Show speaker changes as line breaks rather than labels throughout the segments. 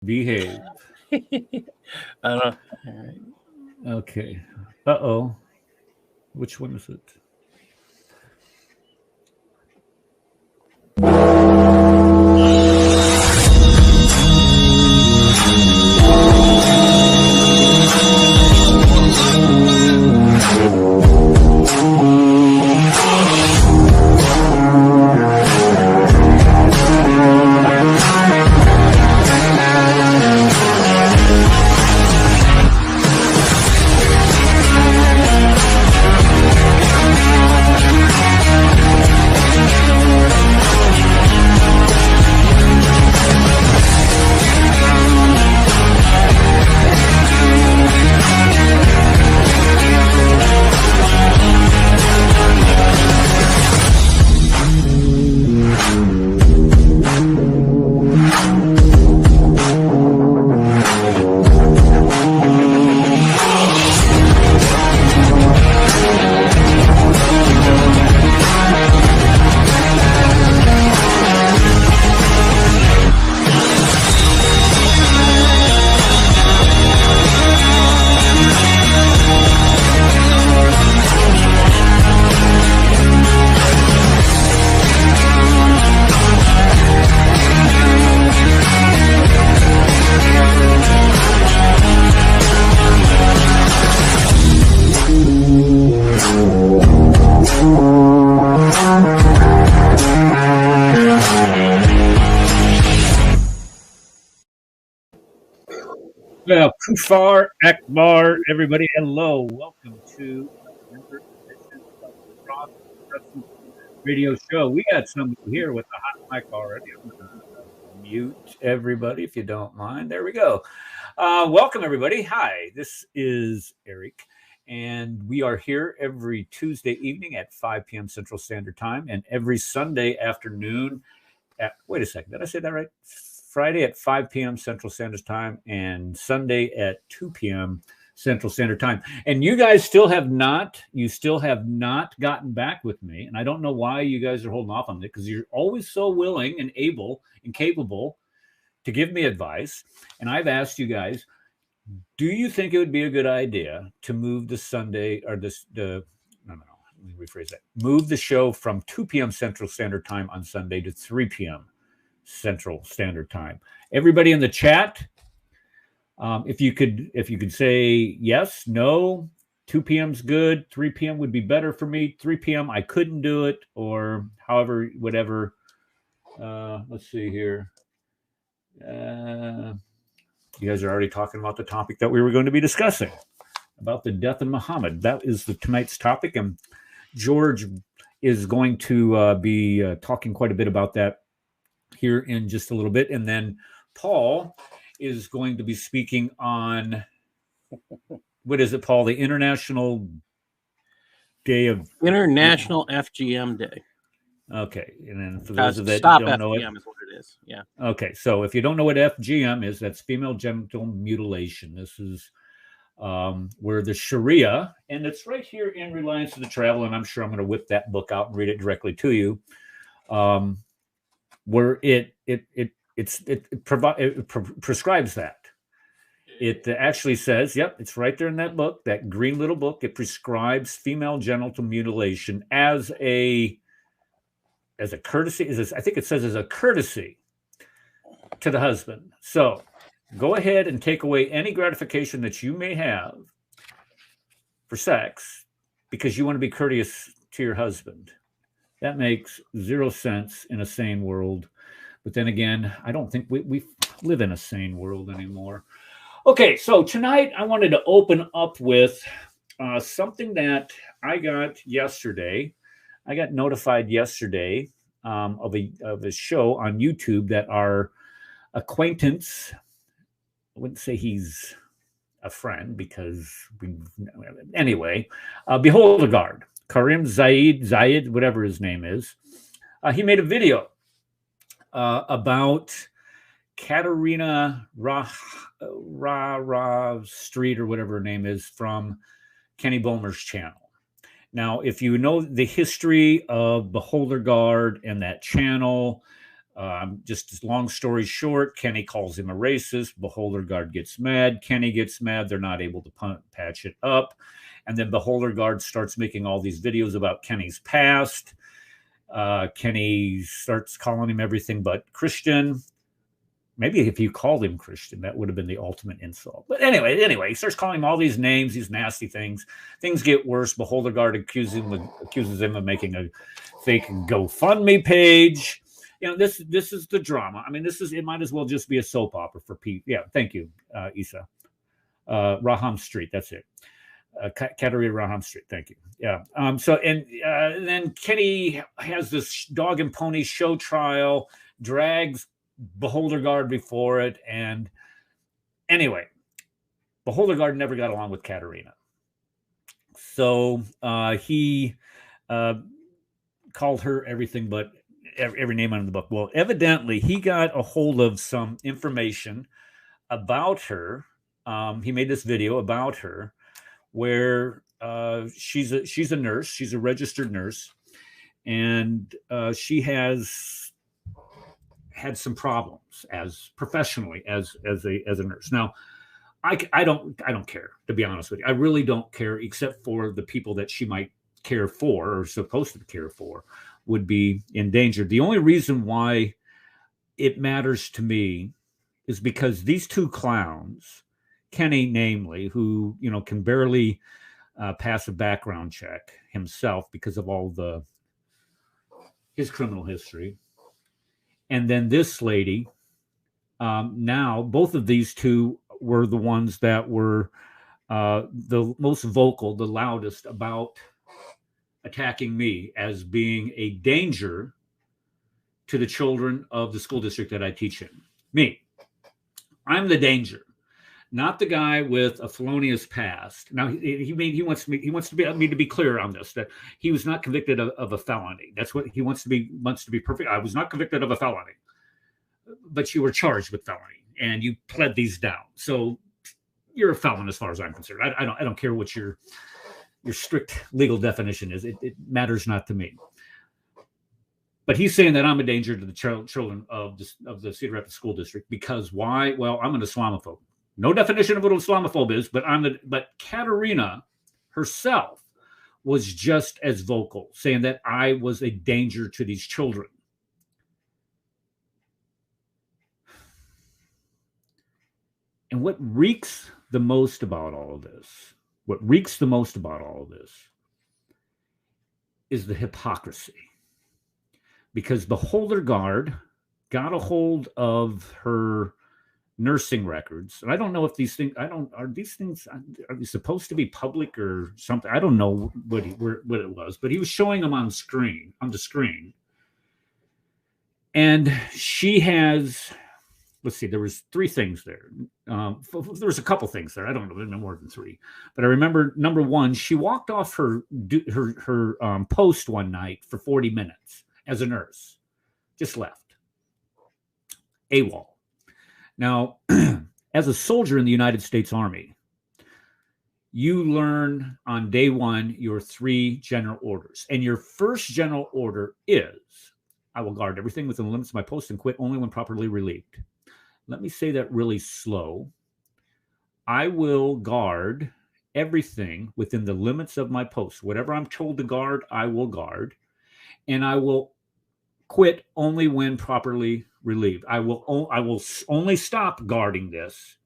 Behave.
All right.
Okay. Uh-oh. Which one is it? Well, Kufar Akbar, everybody, hello. Welcome to another edition of the Crescent radio show. We got somebody here with a hot mic already. I'm going to mute everybody if you don't mind. There we go. Welcome, everybody. Hi, this is Eric, and we are here every Tuesday evening at 5 p.m. Central Standard Time and every Sunday afternoon wait a second, did I say that right? Friday at 5 p.m. Central Standard Time and Sunday at 2 p.m. Central Standard Time. And you guys still have not gotten back with me. And I don't know why you guys are holding off on it, because you're always so willing and able and capable to give me advice. And I've asked you guys, do you think it would be a good idea to move the Sunday or no, let me rephrase that. Move the show from 2 p.m. Central Standard Time on Sunday to 3 p.m. Central Standard Time. Everybody in the chat, if you could say yes, no, 2 p.m.'s good, 3 p.m. would be better for me. 3 p.m. I couldn't do it, or however, whatever. Let's see here. You guys are already talking about the topic that we were going to be discussing, about the death of Muhammad. That is tonight's topic, and George is going to be talking quite a bit about that here in just a little bit. And then Paul is going to be speaking on, what is it, Paul? The International
FGM Day.
Okay. And then for those of that
Stop
don't
FGM
know it,
is what it is. Yeah.
Okay. So if you don't know what FGM is, that's female genital mutilation. This is where the Sharia, and it's right here in Reliance to the Travel, and I'm sure I'm going to whip that book out and read it directly to you. Where it prescribes that. It actually says, yep, it's right there in that book, that green little book. It prescribes female genital mutilation as a courtesy. I think it says as a courtesy to the husband. So go ahead and take away any gratification that you may have for sex because you want to be courteous to your husband. That makes zero sense in a sane world. But then again, I don't think we live in a sane world anymore. Okay, so tonight I wanted to open up with something that I got yesterday. I got notified yesterday of a show on YouTube that our acquaintance, I wouldn't say he's a friend because Beholder Guard, Karim Zayed, whatever his name is, he made a video about Katerina Ra Street, or whatever her name is, from Kenny Bomer's channel. Now, if you know the history of Beholder Guard and that channel, Just long story short, Kenny calls him a racist. Beholder Guard gets mad. Kenny gets mad. They're not able to patch it up. And then Beholder Guard starts making all these videos about Kenny's past. Kenny starts calling him everything but Christian. Maybe if you called him Christian, that would have been the ultimate insult. But anyway, he starts calling him all these names, these nasty things. Things get worse. Beholder Guard accuses him of making a fake GoFundMe page. This is the drama. I mean, it might as well just be a soap opera for people. Yeah, thank you, Isa. Raham Street, that's it. Katerina Raham Street, thank you. Yeah. Then Kenny has this dog and pony show trial, drags Beholder Guard before it, and anyway, Beholder Guard never got along with Katerina. So he called her everything but every name under the book. Well, evidently, he got a hold of some information about her. He made this video about her where she's a nurse. She's a registered nurse, and she has had some problems professionally as a nurse. Now, I don't care, to be honest with you. I really don't care, except for the people that she might care for or supposed to care for would be in danger. The only reason why it matters to me is because these two clowns, Kenny namely, who can barely pass a background check himself because of all his criminal history, and then this lady, now both of these two were the ones that were the most vocal, the loudest about attacking me as being a danger to the children of the school district that I teach in. Me. I'm the danger, not the guy with a felonious past. Now he wants me to be clear on this, that he was not convicted of a felony. That's what he wants to be perfect. I was not convicted of a felony, but you were charged with felony and you pled these down. So you're a felon as far as I'm concerned. I don't care what your strict legal definition is. It matters not to me. But he's saying that I'm a danger to the children of the Cedar Rapids School District because why? Well, I'm an Islamophobe. No definition of what Islamophobe is, but Katerina herself was just as vocal, saying that I was a danger to these children. And what reeks the most about all of this, is the hypocrisy. Because Beholder Guard got a hold of her nursing records. And I don't know if are they supposed to be public or something? I don't know what it was, but he was showing them on the screen. And she has, let's see, there was 3 things there. There was a couple things there. I don't know, no more than 3. But I remember number 1, she walked off her post one night for 40 minutes as a nurse. Just left. AWOL. Now, as a soldier in the United States Army, you learn on day 1 your 3 general orders. And your first general order is, I will guard everything within the limits of my post and quit only when properly relieved. Let me say that really slow. I will guard everything within the limits of my post. Whatever I'm told to guard, I will guard. And I will quit only when properly relieved. I will only stop guarding this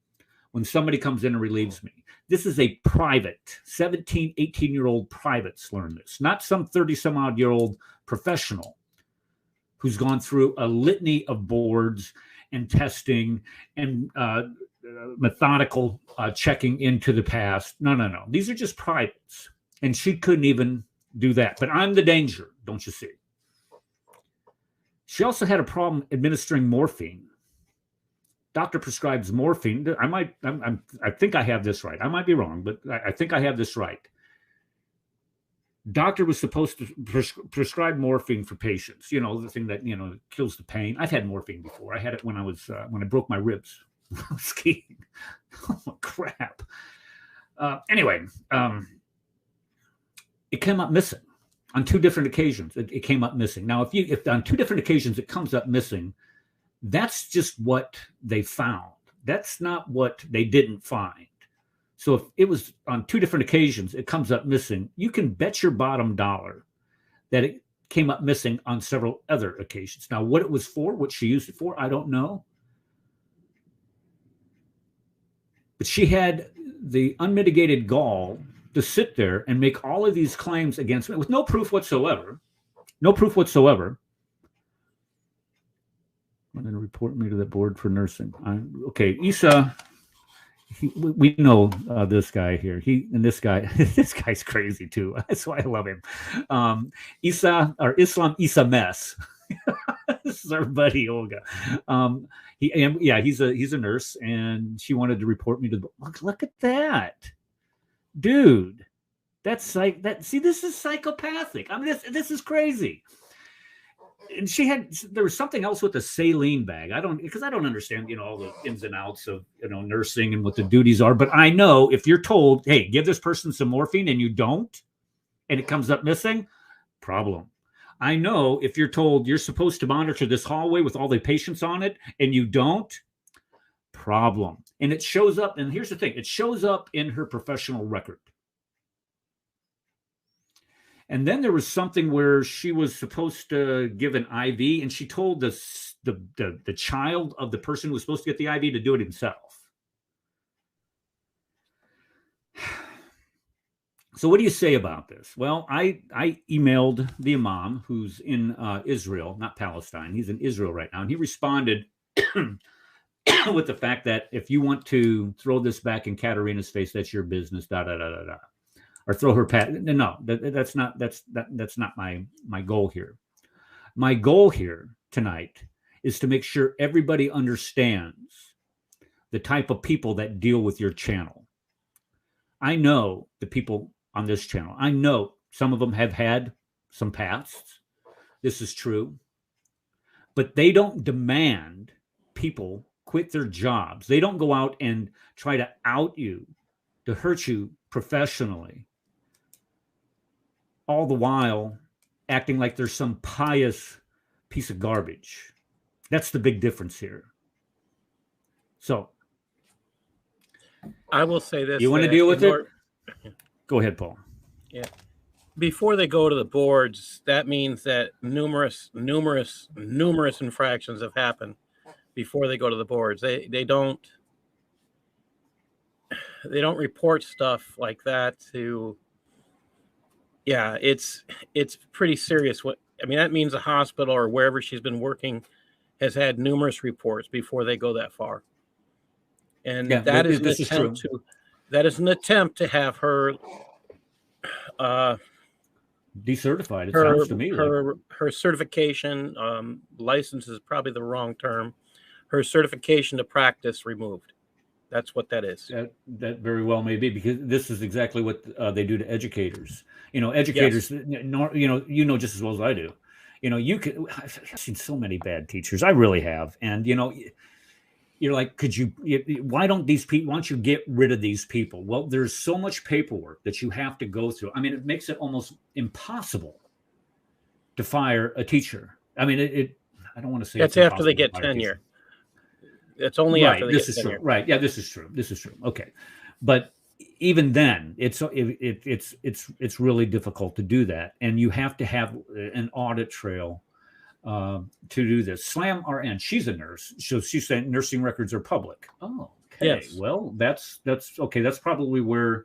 when somebody comes in and relieves me. This is a private, 17, 18-year-old privates learn this, not some 30-some-odd-year-old professional who's gone through a litany of boards and testing and methodical checking into the past. No. These are just privates. And she couldn't even do that. But I'm the danger, don't you see? She also had a problem administering morphine. Doctor prescribes morphine. I think I have this right. I might be wrong, but I think I have this right. Doctor was supposed to prescribe morphine for patients. The thing that kills the pain. I've had morphine before. I had it when I broke my ribs skiing. Oh crap. Anyway, it came up missing. On 2 different occasions, it came up missing. Now, if on 2 different occasions it comes up missing, that's just what they found. That's not what they didn't find. So if it was on 2 different occasions, it comes up missing, you can bet your bottom dollar that it came up missing on several other occasions. Now, what it was for, what she used it for, I don't know. But she had the unmitigated gall to sit there and make all of these claims against me with no proof whatsoever. No proof whatsoever. I'm going to report me to the board for nursing. Okay, Issa, we know this guy here. This guy's crazy too. That's why I love him. Islam Issa Mess. This is our buddy Olga. He's a nurse, and she wanted to report me to the board. Look at that, dude. That's like that. See, this is psychopathic. I mean, this is crazy. And there was something else with the saline bag. I don't understand, all the ins and outs of, nursing and what the duties are. But I know if you're told, hey, give this person some morphine and you don't, and it comes up missing, problem. I know if you're told you're supposed to monitor this hallway with all the patients on it and you don't, problem. And it shows up. And here's the thing. It shows up in her professional record. And then there was something where she was supposed to give an IV, and she told the child of the person who was supposed to get the IV to do it himself. So what do you say about this? Well, I emailed the imam who's in Israel, not Palestine. He's in Israel right now. And he responded with the fact that if you want to throw this back in Katerina's face, that's your business, or throw her pat. No, that's not my goal here. My goal here tonight is to make sure everybody understands the type of people that deal with your channel. I know the people on this channel. I know some of them have had some pasts. This is true. But they don't demand people quit their jobs. They don't go out and try to out you, to hurt you professionally, all the while acting like there's some pious piece of garbage. That's the big difference here. So
I will say this.
You want to deal with it? Go ahead, Paul.
Yeah. Before they go to the boards, that means that numerous infractions have happened before they go to the boards. They don't report stuff like that to. Yeah, it's pretty serious. That means a hospital or wherever she's been working has had numerous reports before they go that far. And that is an attempt to have her
decertified. It sounds to me
her certification, license is probably the wrong term. Her certification to practice removed. That's what that is.
That very well may be, because this is exactly what they do to educators. Educators, yes. Just as well as I do. I've seen so many bad teachers. I really have. And, you're like, why don't you get rid of these people? Well, there's so much paperwork that you have to go through. I mean, it makes it almost impossible to fire a teacher. I mean, I don't want to say
that's after they get tenure. It's only after they get tenure.
Right. Yeah, this is true. Okay. But even then, it's really difficult to do that. And you have to have an audit trail to do this. Slam RN, she's a nurse. So she's saying nursing records are public. Oh, okay. Yes. Well, that's okay. That's probably where.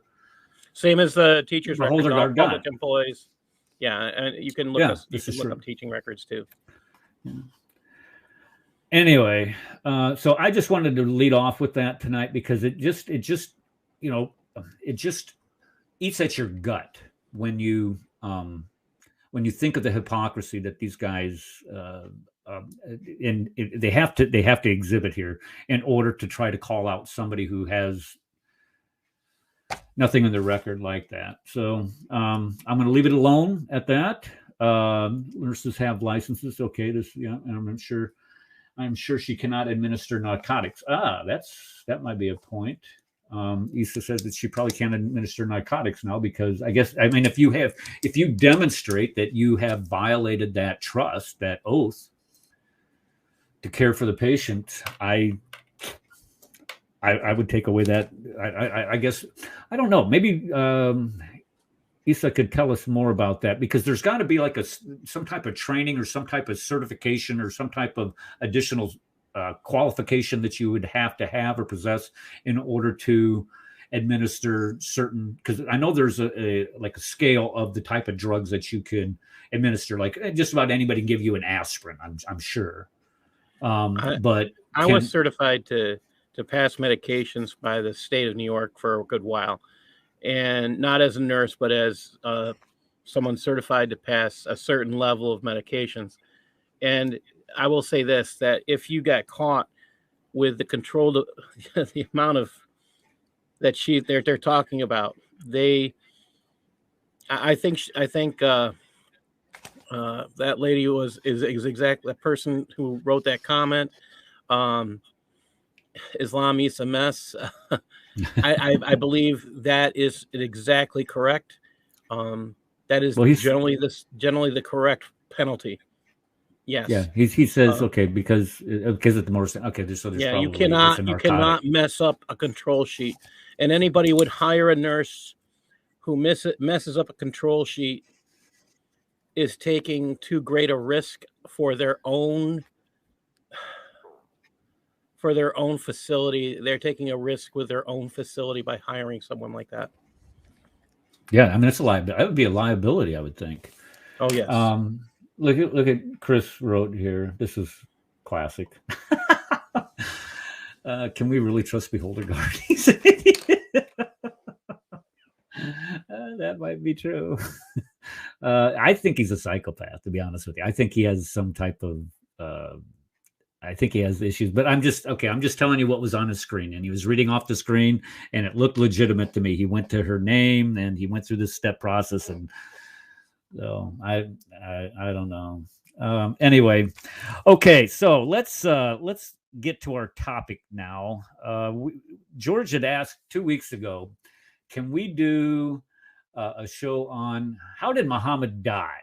Same as the teachers' records, all public employees. Yeah, and you can look up teaching records too.
Yeah. Anyway, so I just wanted to lead off with that tonight, because it just eats at your gut when you think of the hypocrisy that these guys they have to exhibit here in order to try to call out somebody who has nothing in their record like that. So I'm going to leave it alone at that. Nurses have licenses. Okay, I'm sure she cannot administer narcotics. That might be a point. Issa says that she probably can't administer narcotics now because I mean, if you demonstrate that you have violated that trust, that oath to care for the patient, I would take away that. I guess I don't know. Maybe Issa could tell us more about that because there's got to be like some type of training or some type of certification or some type of additional qualification that you would have to have or possess in order to administer certain. Because I know there's a scale of the type of drugs that you can administer. Like just about anybody can give you an aspirin. I'm sure. But
I was certified to pass medications by the state of New York for a good while, and not as a nurse, but as someone certified to pass a certain level of medications. And I will say this, that if you got caught with the controlled the amount of that they're talking about, I think that lady is exactly the person who wrote that comment. Islam is a mess. I believe that is exactly correct. That is generally the correct penalty. Yes.
Yeah, he says okay because of the more okay. So there's probably
you cannot mess up a control sheet, and anybody would hire a nurse who messes up a control sheet is taking too great a risk for their own facility. They're taking a risk with their own facility by hiring someone like that.
Yeah, I mean it's a liability. That would be a liability, I would think.
Oh yes.
Look at Chris wrote here. This is classic. Can we really trust Beholder Guard? That might be true. I think he's a psychopath, to be honest with you. I think he has some type of I think he has issues, but I'm just telling you what was on his screen, and he was reading off the screen, and it looked legitimate to me. He went to her name, and he went through this step process, and so I don't know. Anyway, okay, so let's get to our topic now. George had asked 2 weeks ago, can we do a show on how did Muhammad die?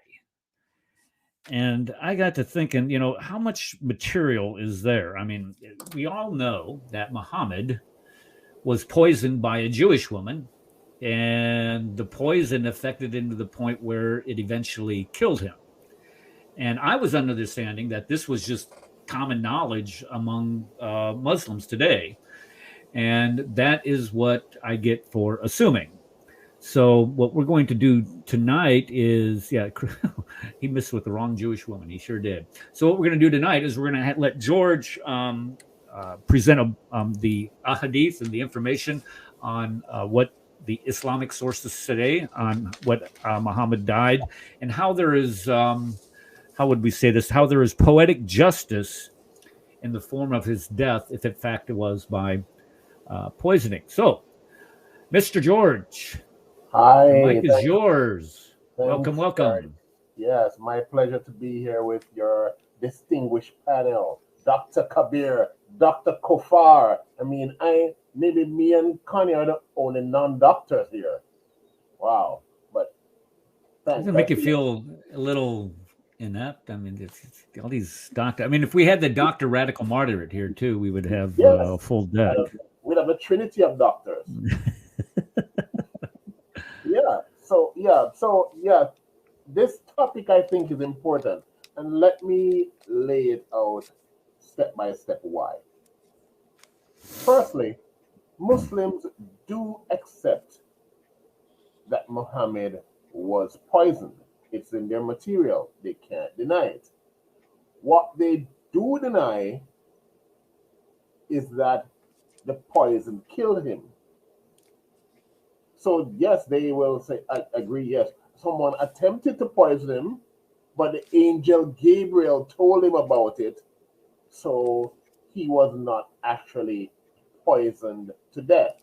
And I got to thinking, how much material is there? I mean, we all know that Muhammad was poisoned by a Jewish woman, and the poison affected him to the point where it eventually killed him. And I was under the understanding that this was just common knowledge among Muslims today. And that is what I get for assuming. So what we're going to do tonight is, he missed with the wrong Jewish woman. He sure did. So what we're going to do tonight is we're going to let George present the ahadith and the information on what the Islamic sources say on what Muhammad died, and how there is, how would we say this, how there is poetic justice in the form of his death, if in fact it was by poisoning. So, Mr. George.
Hi.
The mic is yours. Welcome.
Yes, my pleasure to be here with your distinguished panel. Dr. Kabir, Dr. Kofar. I mean, maybe me and Connie are the only non-doctors here. Wow. But
does it make you feel a little inept? I mean, it's all these doctors. I mean, if we had the Dr. Radical Moderate here too, we would have a full deck.
We'd have a trinity of doctors. This topic I think is important, and let me lay it out step by step why. Firstly, Muslims do accept that Muhammad was poisoned. It's in their material. They can't deny it. What they do deny is that the poison killed him. So yes, they will say, I agree, yes, someone attempted to poison him, but the angel Gabriel told him about it, so he was not actually poisoned to death.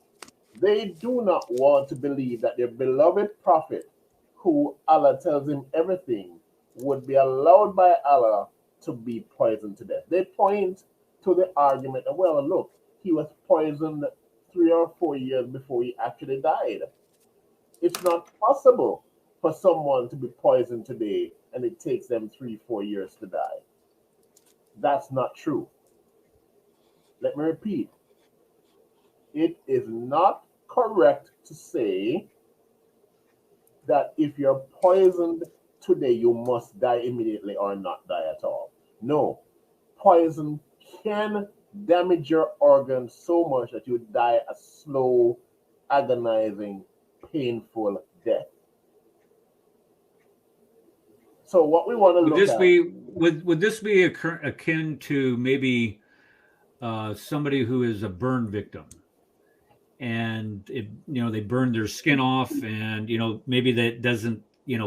They do not want to believe that their beloved prophet, who Allah tells him everything, would be allowed by Allah to be poisoned to death. They point to the argument that, well, look, he was poisoned 3 or 4 years before he actually died. It's not possible for someone to be poisoned today and it takes them 3, 4 years to die. That's not true. Let me repeat, it is not correct to say that if you're poisoned today, you must die immediately or not die at all. No, poison can damage your organs so much that you die a slow, agonizing, painful death. So what we want to
Would
look
this
at,
be would this be akin to maybe somebody who is a burn victim, and they burn their skin off, and maybe that doesn't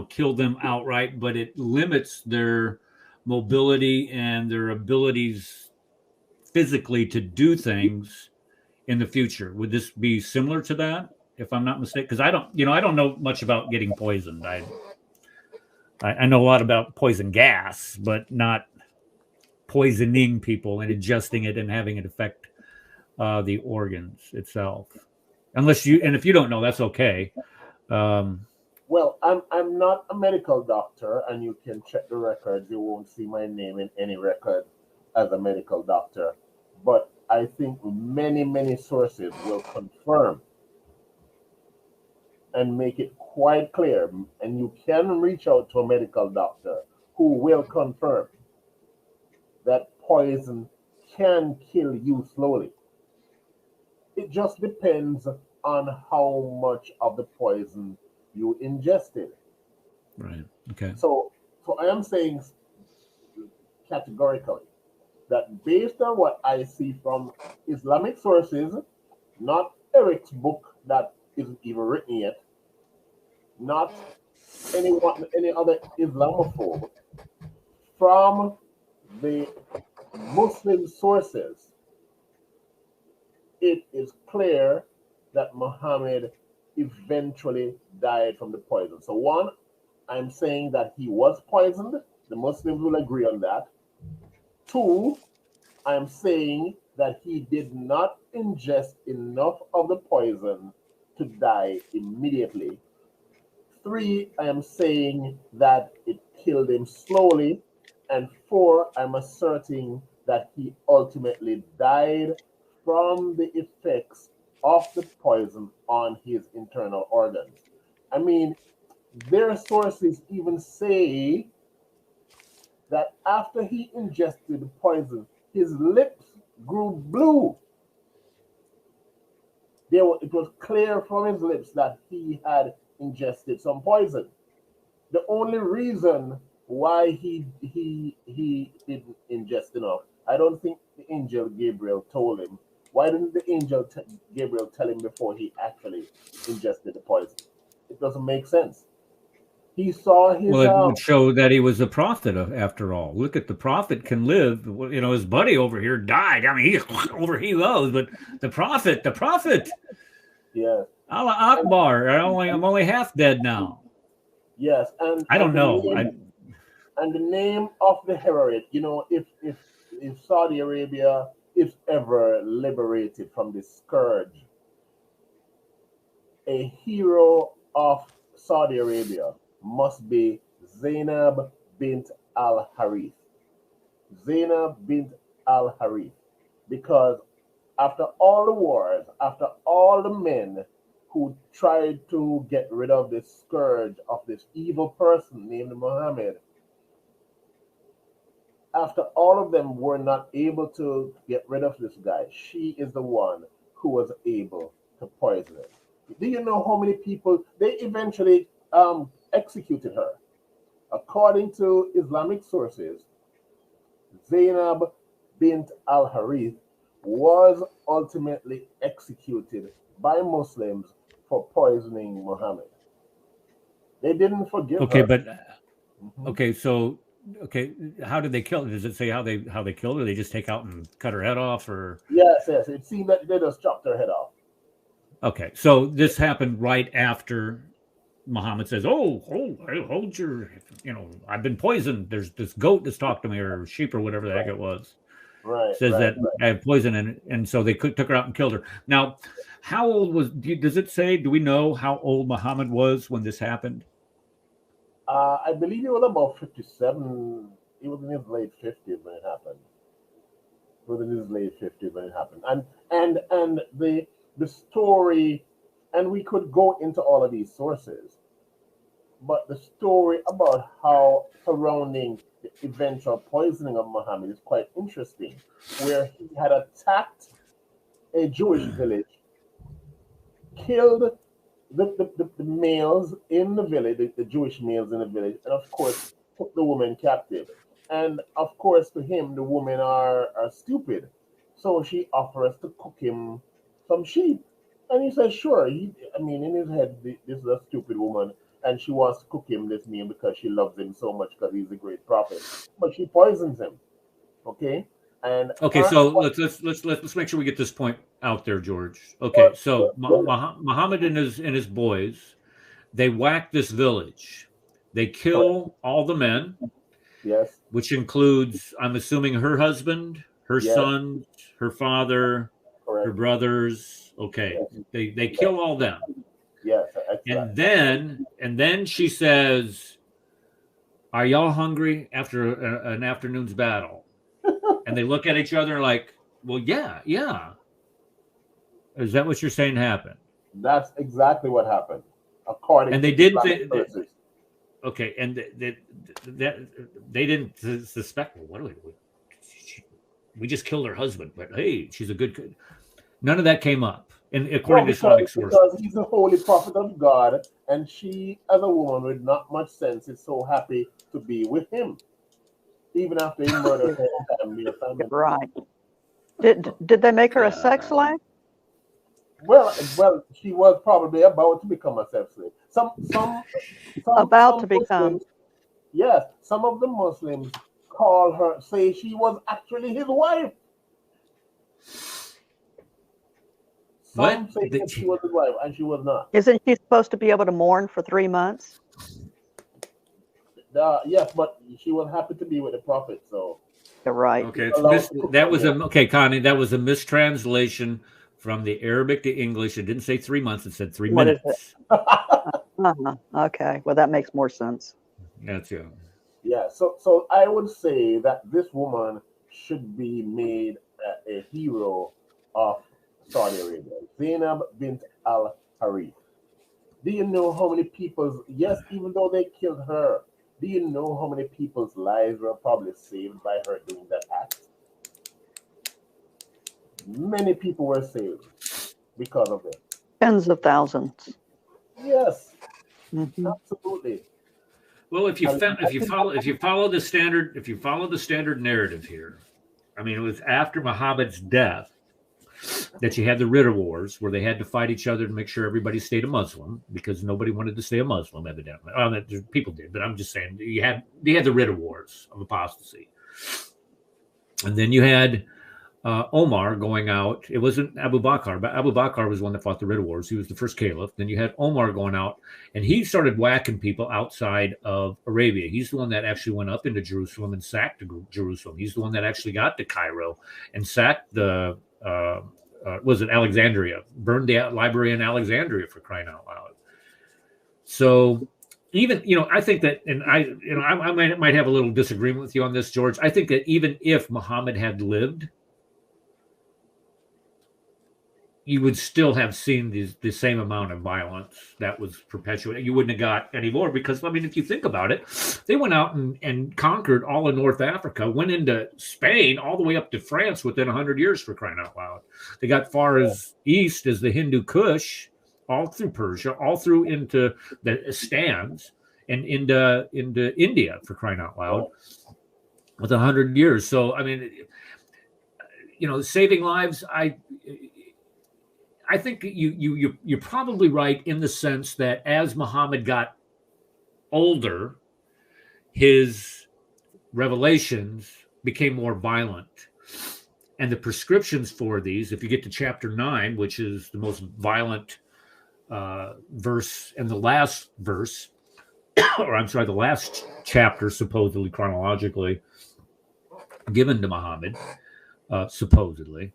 kill them outright, but it limits their mobility and their abilities physically to do things in the future. Would this be similar to that, if I'm not mistaken? Because I don't know much about getting poisoned. I know a lot about poison gas, but not poisoning people and ingesting it and having it affect the organs itself. If you don't know, that's okay.
well, I'm not a medical doctor, and you can check the records. You won't see my name in any record as a medical doctor, but I think many sources will confirm and make it quite clear, and you can reach out to a medical doctor who will confirm that poison can kill you slowly. It just depends on how much of the poison you ingested.
Right. Okay.
So I am saying categorically that based on what I see from Islamic sources, not Eric's book that isn't even written yet, not any other Islamophobe, from the Muslim sources, it is clear that Muhammad eventually died from the poison. So one, I'm saying that he was poisoned. The Muslims will agree on that. Two, I'm saying that he did not ingest enough of the poison to die immediately. Three, I am saying that it killed him slowly. And four, I'm asserting that he ultimately died from the effects of the poison on his internal organs. I mean, their sources even say that after he ingested the poison, his lips grew blue. It was clear from his lips that he had ingested some poison. The only reason why he didn't ingest enough, I don't think the angel Gabriel told him. Why didn't the angel Gabriel tell him before he actually ingested the poison? It doesn't make sense. He saw his.
Well, it would show that he was a prophet, after all. Look at the prophet can live. His buddy over here died. I mean, he goes, but the prophet.
Yes.
Allah Akbar. I'm only half dead now.
Yes, and
I don't know.
And the name of the heroine, if Saudi Arabia is ever liberated from the scourge, a hero of Saudi Arabia must be Zainab bint al Harith. Zainab bint al Harith. Because after all the wars, after all the men who tried to get rid of this scourge of this evil person named Muhammad, after all of them were not able to get rid of this guy, she is the one who was able to poison him. Do you know how many people they eventually executed her? According to Islamic sources, Zainab bint al Harith was ultimately executed by Muslims for poisoning Muhammad. They didn't forgive her.
Okay, but okay, how did they kill her? Does it say how they killed her? They just take out and cut her head off, or?
Yes. It seemed that they just chopped her head off.
Okay, so this happened right after Muhammad says, "Oh, hold your, I've been poisoned. There's this goat that's talked to me, or sheep, or whatever the heck it was."
Right.
Says
Right.
that
Right.
I have poison in it, and so they took her out and killed her. Now, how old was? Does it say? Do we know how old Muhammad was when this happened?
I believe he was about 57. He was in his late 50s when it happened. He was in his late 50s when it happened. And the story, and we could go into all of these sources, but the story about how surrounding the eventual poisoning of Muhammad is quite interesting, where he had attacked a Jewish village, killed the males in the village, the Jewish males in the village, and of course took the woman captive. And of course, to him, the women are stupid. So she offers to cook him some sheep. And he says, sure. I mean, in his head, this is a stupid woman, and she wants to cook him this meal because she loves him so much because he's a great prophet. But she poisons him. Okay? And
Okay,
her,
so let's make sure we get this point out there, George. Okay, so Muhammad and his boys, they whack this village. They kill all the men,
yes,
which includes, I'm assuming, her husband, her
yes,
son, her father, her
correct.
brothers. Okay,
Yes,
they
yes,
kill all them,
yes, that's right.
and then she says, "Are y'all hungry after an afternoon's battle?" And they look at each other like, "Well, yeah, yeah." Is that what you're saying happened?
That's exactly what happened, according
And
to
they did
Islamic sources.
okay, and they didn't suspect. Well, what do we just killed her husband, but hey, she's a good. None of that came up, and
No,
according to
because
Islamic sources.
because he's a holy prophet of God, and she, as a woman with not much sense, is so happy to be with him, even after he murdered her family or family.
Right. Did they make her a sex
Uh,
slave?
Well, she was probably about to become a sex slave.
About
Some
to become.
Muslims, yes, some of the Muslims call her, say she was actually his wife.
what?
Some say that she was his wife, and she was not.
Isn't she supposed to be able to mourn for 3 months?
Yes, but she was happy to be with the prophet, so
You're right.
Okay,
allowed to cook
that
for
was
him.
okay, Connie. That was a mistranslation from the Arabic to English. It didn't say 3 months; it said 3
What is it?
minutes.
Okay. Well, that makes more sense.
That's it.
Yeah, so I would say that this woman should be made a hero of Saudi Arabia, Zainab bint Al Harith. Do you know how many people's, yes, even though they killed her, do you know how many people's lives were probably saved by her doing that act? Many people were saved because of it.
Tens of thousands.
Yes,
Hmm.
absolutely.
Well, if
And I think
if you follow the standard narrative here, I mean, it was after Muhammad's death that you had the Ridda Wars, where they had to fight each other to make sure everybody stayed a Muslim because nobody wanted to stay a Muslim, evidently. People did, but I'm just saying you had the Ridda Wars of apostasy, and then you had Omar going out. It wasn't Abu Bakr, but Abu Bakr was the one that fought the Ridda Wars. He was the first caliph. Then you had Omar going out, and he started whacking people outside of Arabia. He's the one that actually went up into Jerusalem and sacked Jerusalem. He's the one that actually got to Cairo and sacked the was it Alexandria? Burned the library in Alexandria, for crying out loud. So even I think that, and I might have a little disagreement with you on this, George. I think that even if Muhammad had lived, you would still have seen the same amount of violence that was perpetuated. You wouldn't have got any more because, I mean, if you think about it, they went out and conquered all of North Africa, went into Spain, all the way up to France within 100 years, for crying out loud. They got far as east as the Hindu Kush, all through Persia, all through into the Stans and into India, for crying out loud, with 100 years. So, I mean, saving lives, I think you're probably right in the sense that as Muhammad got older, his revelations became more violent. And the prescriptions for these, if you get to chapter 9, which is the most violent verse, and the last verse, or I'm sorry, the last chapter, supposedly chronologically given to Muhammad, supposedly,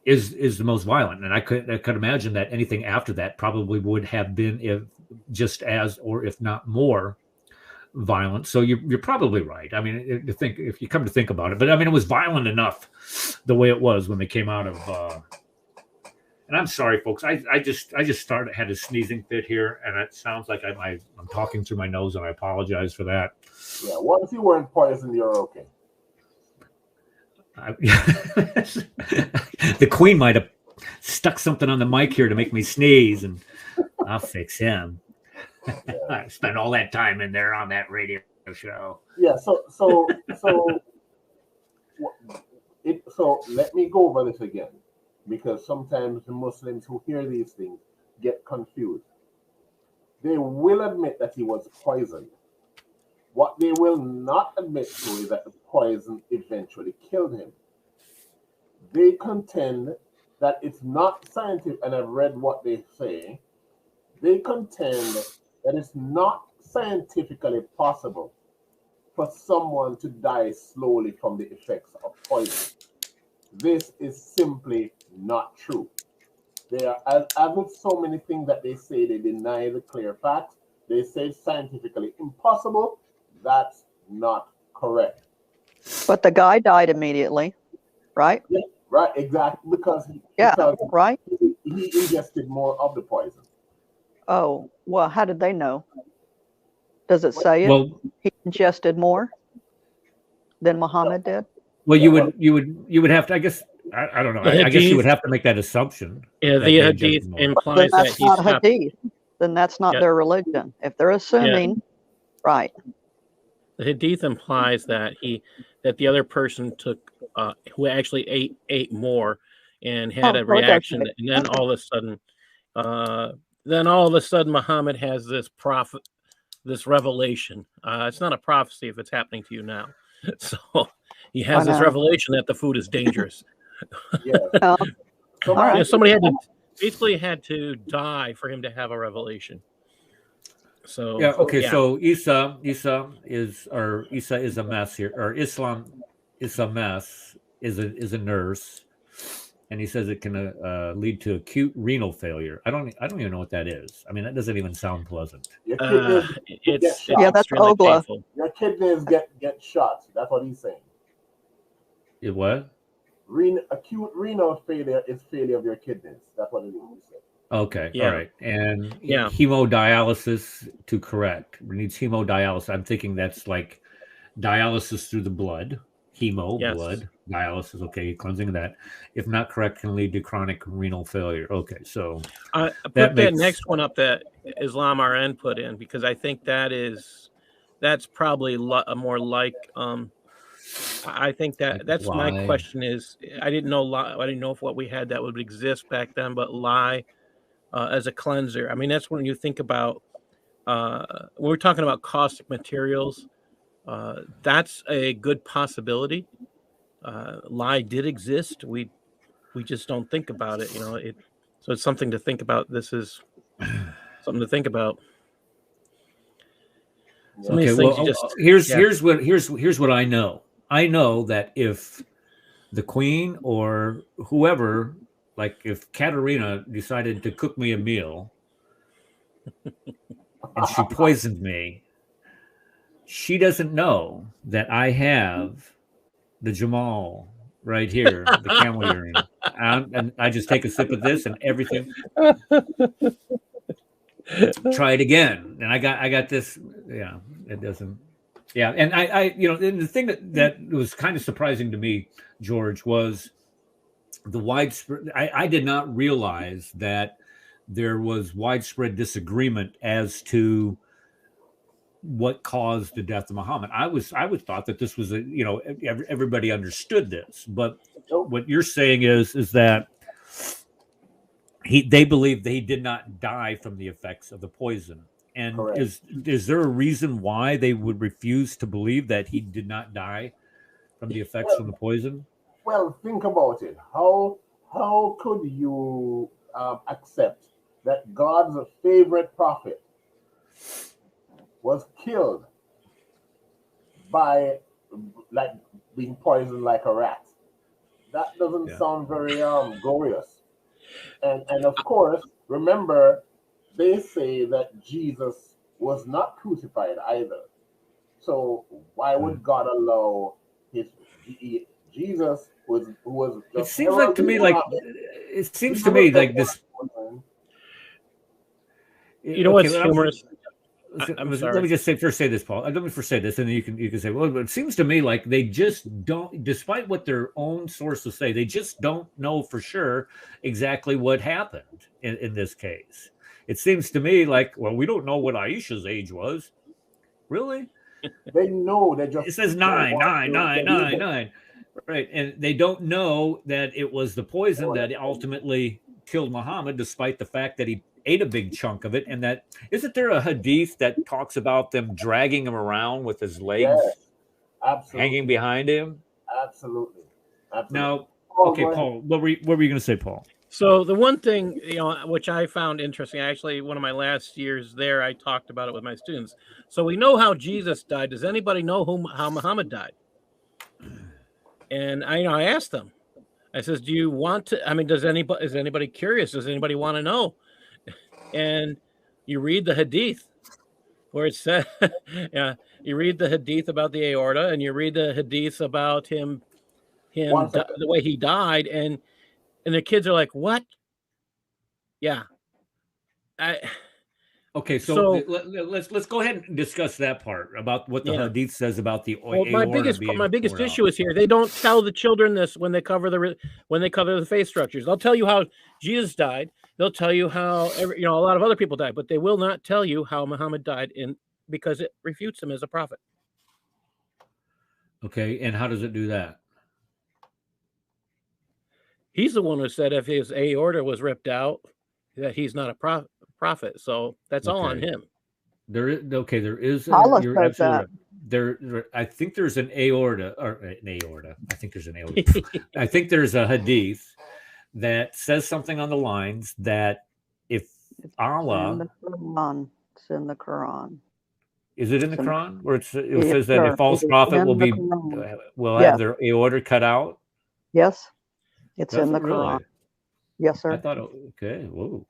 is the most violent. And I could imagine that anything after that probably would have been if just as, or if not more violent. So you're probably right. I mean, if you come to think about it, but I mean, it was violent enough the way it was when they came out of. And I'm sorry, folks. I just had a sneezing fit here, and it sounds like I'm talking through my nose, and I apologize for that.
Yeah, once you weren't poisoned, you're okay.
The Queen might have stuck something on the mic here to make me sneeze, and I'll fix him. I spent all that time in there on that radio show.
Yeah. So let me go over this again, because sometimes the Muslims who hear these things get confused. They will admit that he was poisoned. What they will not admit to is that the poison eventually killed him. They contend that it's not scientific, and I've read what they say. They contend that it's not scientifically possible for someone to die slowly from the effects of poison. This is simply not true. They are, as with so many things that they say, they deny the clear facts. They say it's scientifically impossible. That's not correct.
But the guy died immediately, right?
Yeah, right, exactly. Because
right.
He ingested more of the poison.
Oh, well, how did they know? Does it say it?
Well,
he ingested more than Muhammad did?
Well, you would have to, I guess. I don't know. I guess you would have to make that assumption.
Yeah, the hadith implies
that
he's
not hadith. Then that's not their religion. If they're assuming, right.
The hadith implies that the other person took who actually ate more and had a reaction, and then all of a sudden Muhammad has this revelation. It's not a prophecy if it's happening to you now. So he has this revelation that the food is dangerous.
Yeah.
Somebody had to die for him to have a revelation. So
yeah, okay. So Isa is a mess here, or Islam is a mess. Is a nurse, and he says it can lead to acute renal failure. I don't even know what that is. I mean, that doesn't even sound pleasant.
It's
that's Ogla.
Your kidneys get shot. That's what he's saying.
It what?
Acute renal failure is failure of your kidneys. That's what it is.
Okay, all right. And hemodialysis to correct. It needs hemodialysis. I'm thinking that's like dialysis through the blood. Blood, dialysis. Okay, cleansing of that. If not correct, can lead to chronic renal failure. Okay, so
I put that next one up that Islam RN put in, because I think that's probably more like. I think that's my question is I didn't know if what we had that would exist back then, but lye as a cleanser. I mean, that's when you think about when we're talking about caustic materials. That's a good possibility. Lye did exist. We just don't think about it. So it's something to think about. This is something to think about.
Okay, well, here's what I know. I know that if the Queen or whoever, like if Katerina decided to cook me a meal and she poisoned me, she doesn't know that I have the Jamal right here, the camel urine. And I just take a sip of this and everything. Try it again. And I got this. Yeah, it doesn't. Yeah, and I the thing that was kind of surprising to me, George, was the widespread. I did not realize that there was widespread disagreement as to what caused the death of Muhammad. I would thought that this was everybody understood this, but what you're saying is that they believe that he did not die from the effects of the poison. And is there a reason why they would refuse to believe that he did not die from the effects from the poison?
Well, think about it. How could you accept that God's favorite prophet was killed by being poisoned like a rat. That doesn't sound very glorious. And of course, remember, they say that Jesus was not crucified either. So why would God allow his Jesus who was
It
just
seems like to
heralding
me like
Muhammad?
it seems
Jesus
to
was
me
just
like this.
You know
Okay,
what's
well,
humorous? I'm
let me
sorry.
just say this, Paul. Let me first say this, and then you can say, well, but it seems to me like they just don't, despite what their own sources say, they just don't know for sure exactly what happened in this case. It seems to me like, well, we don't know what Aisha's age was. Really?
They know, they just
It says
don't
nine,
want
nine,
to
nine,
believe
nine,
it.
nine. Right, and they don't know that it was the poison that ultimately killed Muhammad, despite the fact that he ate a big chunk of it. And that isn't there a hadith that talks about them dragging him around with his legs
Yes,
hanging
absolutely,
behind him?
absolutely, absolutely.
Now,
Paul,
okay,
go ahead.
Paul, what were you going to say, Paul?
So the one thing, which I found interesting, actually, one of my last years there, I talked about it with my students. So we know how Jesus died. Does anybody know how Muhammad died? And I asked them. I says, "Do you want to? I mean, is anybody curious? Does anybody want to know?" And you read the hadith where it says, yeah, you read the hadith about the aorta, and you read the hadith about him the way he died, and the kids are like, "What?" Yeah.
Okay, so let's go ahead and discuss that part about what the hadith says about the aorta being
my biggest
torn
issue
out.
is here. They don't tell the children this when they cover the face structures. They'll tell you how Jesus died. They'll tell you how a lot of other people died, but they will not tell you how Muhammad died because it refutes him as a prophet.
Okay, and how does it do that?
He's the one who said if his aorta was ripped out, that he's not a prophet. So that's all on him.
There is
Allah
you're
says
absolutely
that.
right. There, I think there's an aorta or an aorta. I think there's an aorta. I think there's a hadith that says something on the lines that if Allah,
it's in the Quran.
Is it in the Quran where it
Yes,
says that a
sir.
false
It is
prophet
in
will
the
be
Quran.
will
Yes.
have their aorta cut out?
Yes, it's
Does
in
it
the
really?
Quran. Yes,
I
sir.
thought, okay, whoa.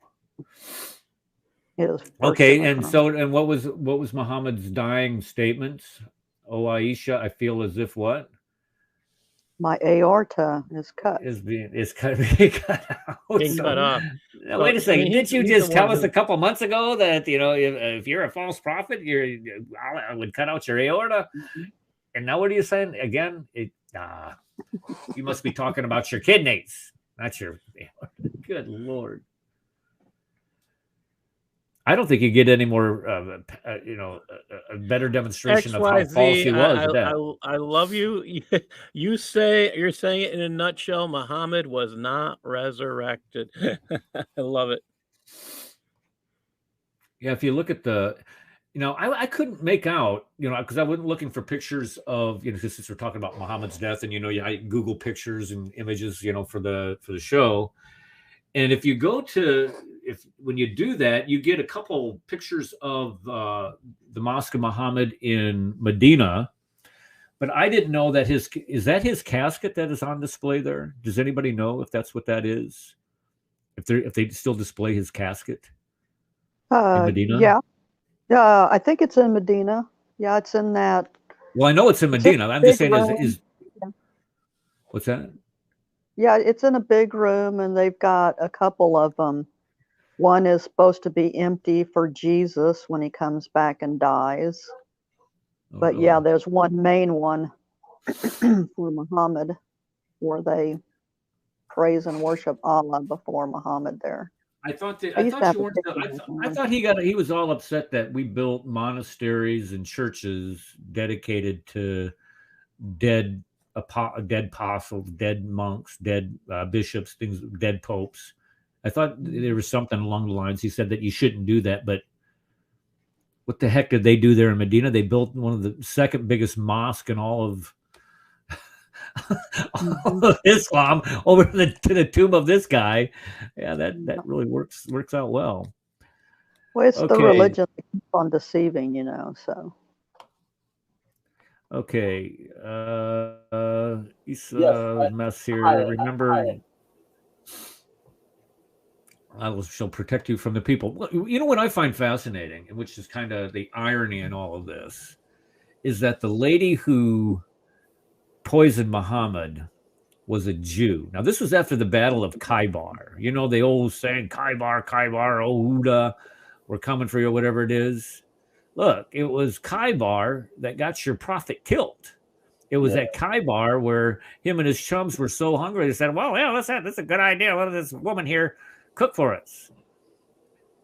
It is first in
Okay,
the
and
Quran.
and what was Muhammad's dying statements? Oh, Aisha, I feel as if what?
My aorta is cut.
Is being cut out.
Being cut off.
Now, wait a second. Didn't you just tell us a couple months ago that if you're a false prophet, I would cut out your aorta? And now what are you saying again? You must be talking about your kidneys, not your aorta. Good Lord. I don't think you get any more, a better demonstration of how false he was.
I love you. You're saying it in a nutshell. Muhammad was not resurrected. I love it.
Yeah, if you look at I couldn't make out, because I wasn't looking for pictures of, since we're talking about Muhammad's death, and I Google pictures and images, for the show. And if you go when you do that, you get a couple pictures of the Mosque of Muhammad in Medina, but I didn't know that is that his casket that is on display there? Does anybody know if that's what that is? If they still display his casket in Medina?
Yeah. I think it's in Medina. Yeah, it's in that.
Well, I know it's in Medina. I'm just saying, what's that?
Yeah, it's in a big room, and they've got a couple of them. One is supposed to be empty for Jesus when he comes back and dies. But yeah, there's one main one for Muhammad where they praise and worship Allah before Muhammad there.
I thought he was all upset that we built monasteries and churches dedicated to dead apostles, dead monks, dead bishops, dead popes. I thought there was something along the lines. He said that you shouldn't do that, but what the heck did they do there in Medina? They built one of the second biggest mosque in all of Islam over to the tomb of this guy. Yeah, that really works out well.
Well, it's the religion that keeps on deceiving, so.
Okay.
Yes,
Isa Masir,
hi,
remember,
hi.
shall protect you from the people. You know what I find fascinating, and which is kind of the irony in all of this, is that the lady who poisoned Muhammad was a Jew. Now, this was after the Battle of Khaybar. You know, the old saying, Khaybar, Khaybar, oh, Huda, we're coming for you, whatever it is. Look, it was Khaybar that got your prophet killed. It was
Yeah,
at Khaybar where him and his chums were so hungry, they said, well, yeah, that's a good idea. Let this woman here cook for us.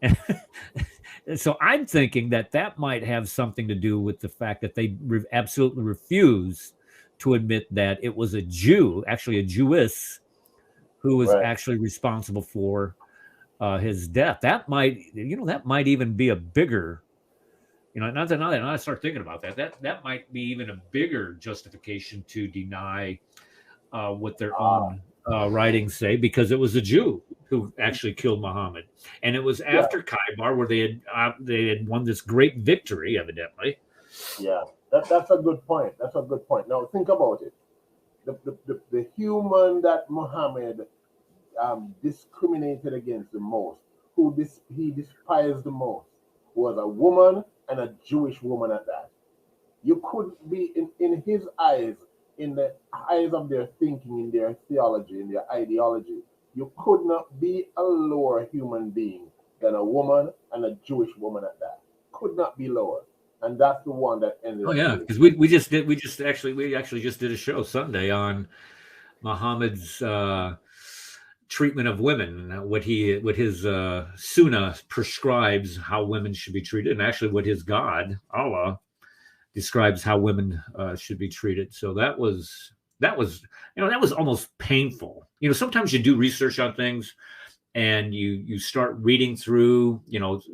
And so I'm thinking that that might have something to do with the fact that they absolutely refused to admit that it was a Jew, actually a Jewess, who was
right.
actually responsible for his death. That might, that might even be a bigger, now that I start thinking about that, that might be even a bigger justification to deny what their
Ah,
own writings say, because it was a Jew who actually killed Muhammad, and it was
yeah,
after Khaybar where they had won this great victory, evidently.
yeah. That's a good point. That's a good point. Now think about it. The human that Muhammad discriminated against the most, he despised the most, was a woman, and a Jewish woman at that. You could be in his eyes, in the eyes of their thinking, in their theology, in their ideology, you could not be a lower human being than a woman, and a Jewish woman at that. Could not be lower. And that's the one that ended
Oh
up
yeah,
killing
because
him.
we actually just did a show Sunday on Muhammad's treatment of women, what his Sunnah prescribes how women should be treated, and actually what his God Allah describes how women should be treated. So that was that was almost painful. Sometimes you do research on things and you start reading through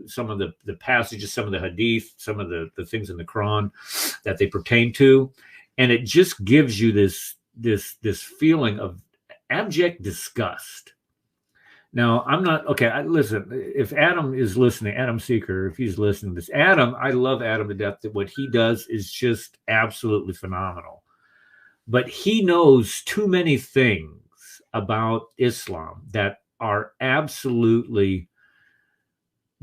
some of the passages, some of the hadith, some of the things in the Quran that they pertain to, and it just gives you this feeling of abject disgust. Now, I'm not okay. Listen, if Adam is listening, Adam Seeker, if he's listening to this, Adam, I love Adam to death. That what he does is just absolutely phenomenal. But he knows too many things about Islam that are absolutely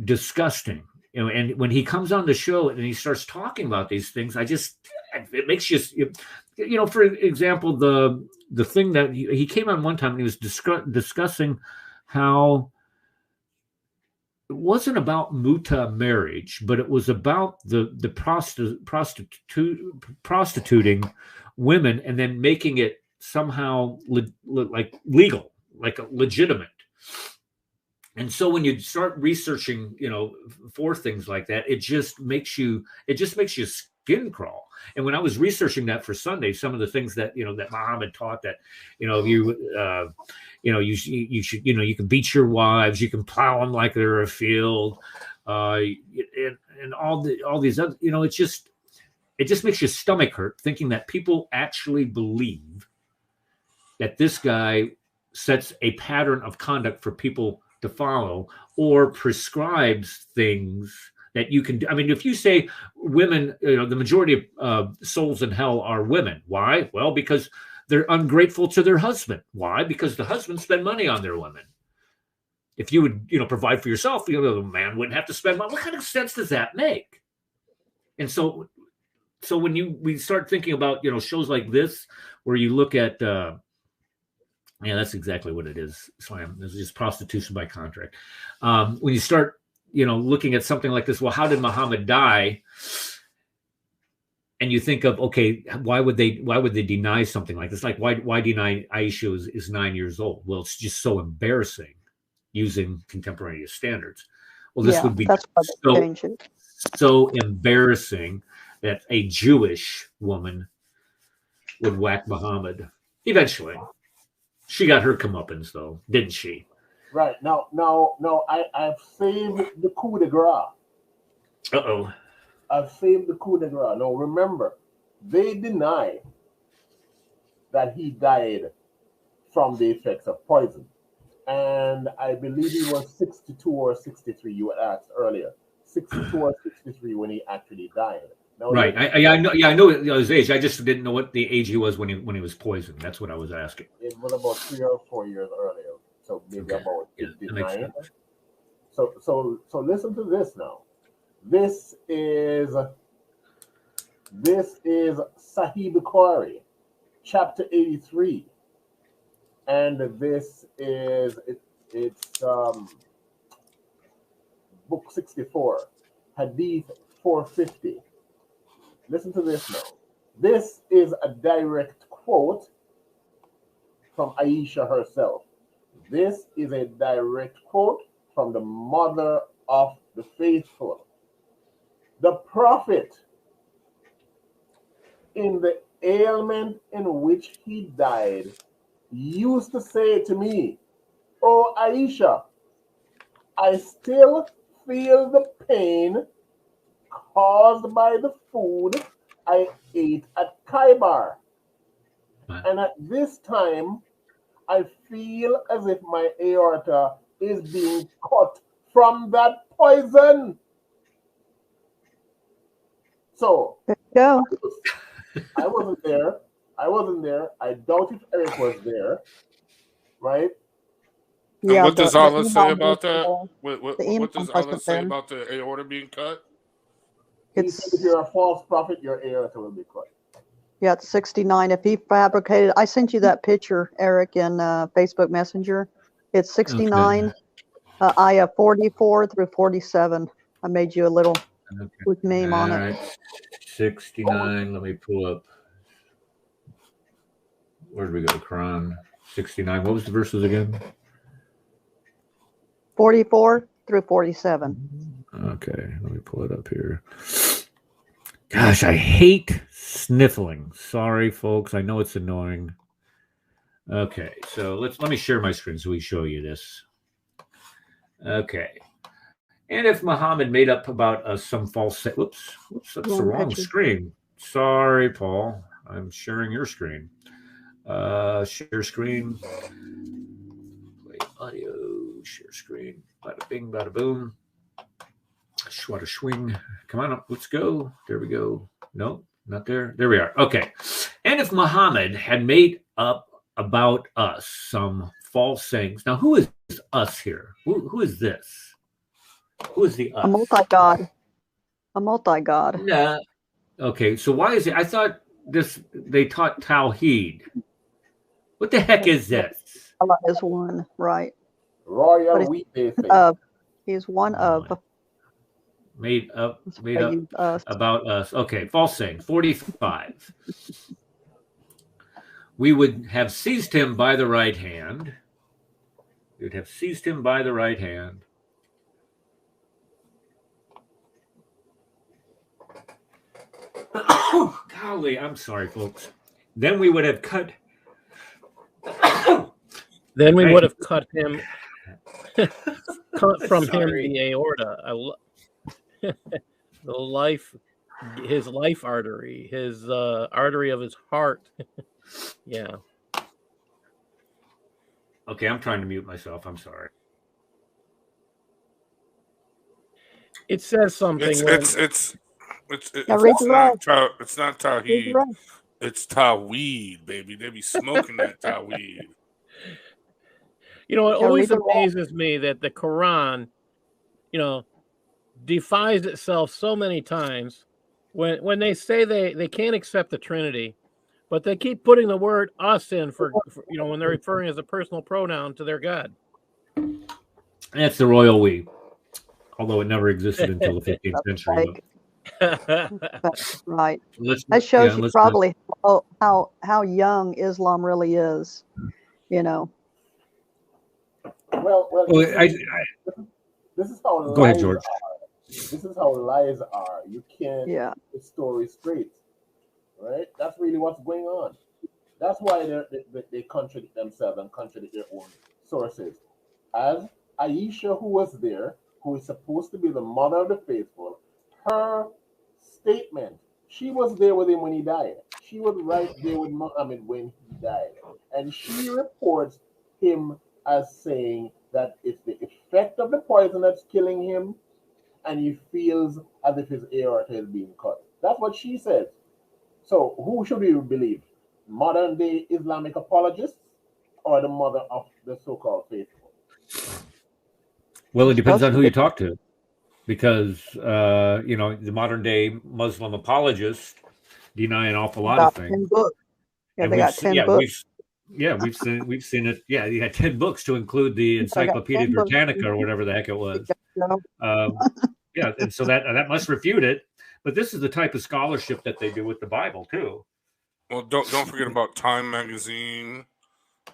disgusting. And when he comes on the show and he starts talking about these things, it makes you, for example, the thing that he came on one time and he was discussing how it wasn't about muta marriage, but it was about the prostituting women and then making it somehow like legal, like a legitimate. And so when you start researching, for things like that, it just makes you skin crawl. And when I was researching that for Sunday, some of the things that that Muhammad taught, that you should, you can beat your wives, you can plow them like they're a field, and all these other, it just makes your stomach hurt thinking that people actually believe that this guy sets a pattern of conduct for people to follow, or prescribes things that you can do. I mean, if you say women, the majority of souls in hell are women. Why? Well, because they're ungrateful to their husband. Why? Because the husbands spend money on their women. If you would, provide for yourself, the man wouldn't have to spend money. What kind of sense does that make? And so when we start thinking about, shows like this, where you look at, yeah, that's exactly what it is, Slam. This is just prostitution by contract. When you start, looking at something like this, well, how did Muhammad die? And you think of, okay, why would they deny something like this? Like, why deny Aisha is 9 years old? Well, it's just so embarrassing using contemporaneous standards. Well, this
Yeah,
would be
that's why they
so
change it.
so embarrassing that a Jewish woman would whack Muhammad. Eventually, she got her comeuppance, though, didn't she?
Right. Now, I've saved the coup de grace.
Uh-oh.
I've saved the coup de grace. Now, remember, they deny that he died from the effects of poison. And I believe he was 62 or 63, you asked earlier. 62 or 63 when he actually died. Now,
Right. I know. Yeah, I know his age. I just didn't know what the age he was when he was poisoned. That's what I was asking.
it was about 3 or 4 years earlier, so maybe
Okay.
about
Yeah, that makes
89.
sense.
So listen to this now. This is Sahih Bukhari, chapter 83, and this is it's book 64, hadith 450. Listen to this now. This is a direct quote from Aisha herself. This is a direct quote from the mother of the faithful. The Prophet, in the ailment in which he died, used to say to me, "Oh Aisha, I still feel the pain caused by the food I ate at Khaybar.
Right.
And at this time, I feel as if my aorta is being cut from that poison." So
There you go.
I wasn't there. I doubt if Eric was there, right?
And
Yeah,
what does
the
Allah say
imam
about
wasn't
that?
there. The
What
imam
does Allah
wasn't
say
there.
about the aorta being cut?
He said if
It's
you're a false prophet, your aorta will be cut.
yeah, it's 69. If he fabricated, I sent you that picture, Eric, in Facebook Messenger. It's
Okay.
69, ayah 44 through 47. I made you a little
Okay.
with meme on
All
it.
right. 69. Let me pull up. Where did we go? Quran 69. What was the verses again?
44 through 47.
Okay, let me pull it up here. Gosh, I hate sniffling. Sorry, folks. I know it's annoying. Okay, so let me share my screen so we show you this. Okay. And if Muhammad made up about us some false whoops, that's the
Wrong
wrong
picture.
screen. Sorry, Paul. I'm sharing your screen. Share screen. Play audio. Share screen. Bada bing, bada boom. Swat a swing. Come on, let's go. There we go. Nope, not there. There we are. Okay. And if Muhammad had made up about us some false sayings. Now, who is us here? Who is this? Who is the
A
us?
multi-god. A multi-god.
No. Okay, so why is it? I thought they taught Tawheed. What the heck is this?
Allah is one, right? But
Royal
he's
wheat, they say.
he's one of.
Made up
That's why I use us.
about us. Okay, false saying. 45. We would have seized him by the right hand. We would have seized him by the right hand. Oh, golly, I'm sorry, folks. Then we would have cut.
Then we
Right.
would have cut him, cut from him
Sorry.
the aorta, the life, his life artery, his artery of his heart. Yeah.
Okay, I'm trying to mute myself. I'm sorry.
It says something
It's
when
it's it's it's
Now read
it's
the
not
rest.
it's not
Read the
Tawheed.
rest.
It's Taweed, baby. They be smoking that Taweed.
you know, it
Now
always
read the rest.
amazes me that the Quran, defies itself so many times when they say they can't accept the Trinity, but they keep putting the word us in for when they're referring as a personal pronoun to their God.
That's the royal we, although it never existed until the 15th century.
Like, right.
Let's,
That shows
yeah,
you
let's
probably how young Islam really is.
Well,
well,
this is how
go ahead,
lies
George.
are. This is how lies are. You can't
Yeah.
keep the story straight, right? That's really what's going on. That's why they contradict themselves and contradict their own sources. As Aisha, who was there, who is supposed to be the mother of the faithful, her statement, she was there with him when he died. She was right there with Muhammad when he died. And she reports him as saying that it's the effect of the poison that's killing him, and he feels as if his aorta is being cut. That's what she says. So who should we believe? Modern day Islamic apologists or the mother of the so-called faithful?
Well, it
It's
depends
supposed
on
to
who
be.
you talk to, because the modern day Muslim apologists deny an awful lot of
About
things,
10 books. Yeah,
and
they got 10 books.
we've seen it. Yeah, you had 10 books to include the
They got
Encyclopedia
10 books.
Britannica or whatever the heck it was.
No,
Yeah, and so that must refute it. But this is the type of scholarship that they do with the Bible too.
Well, don't forget about Time Magazine,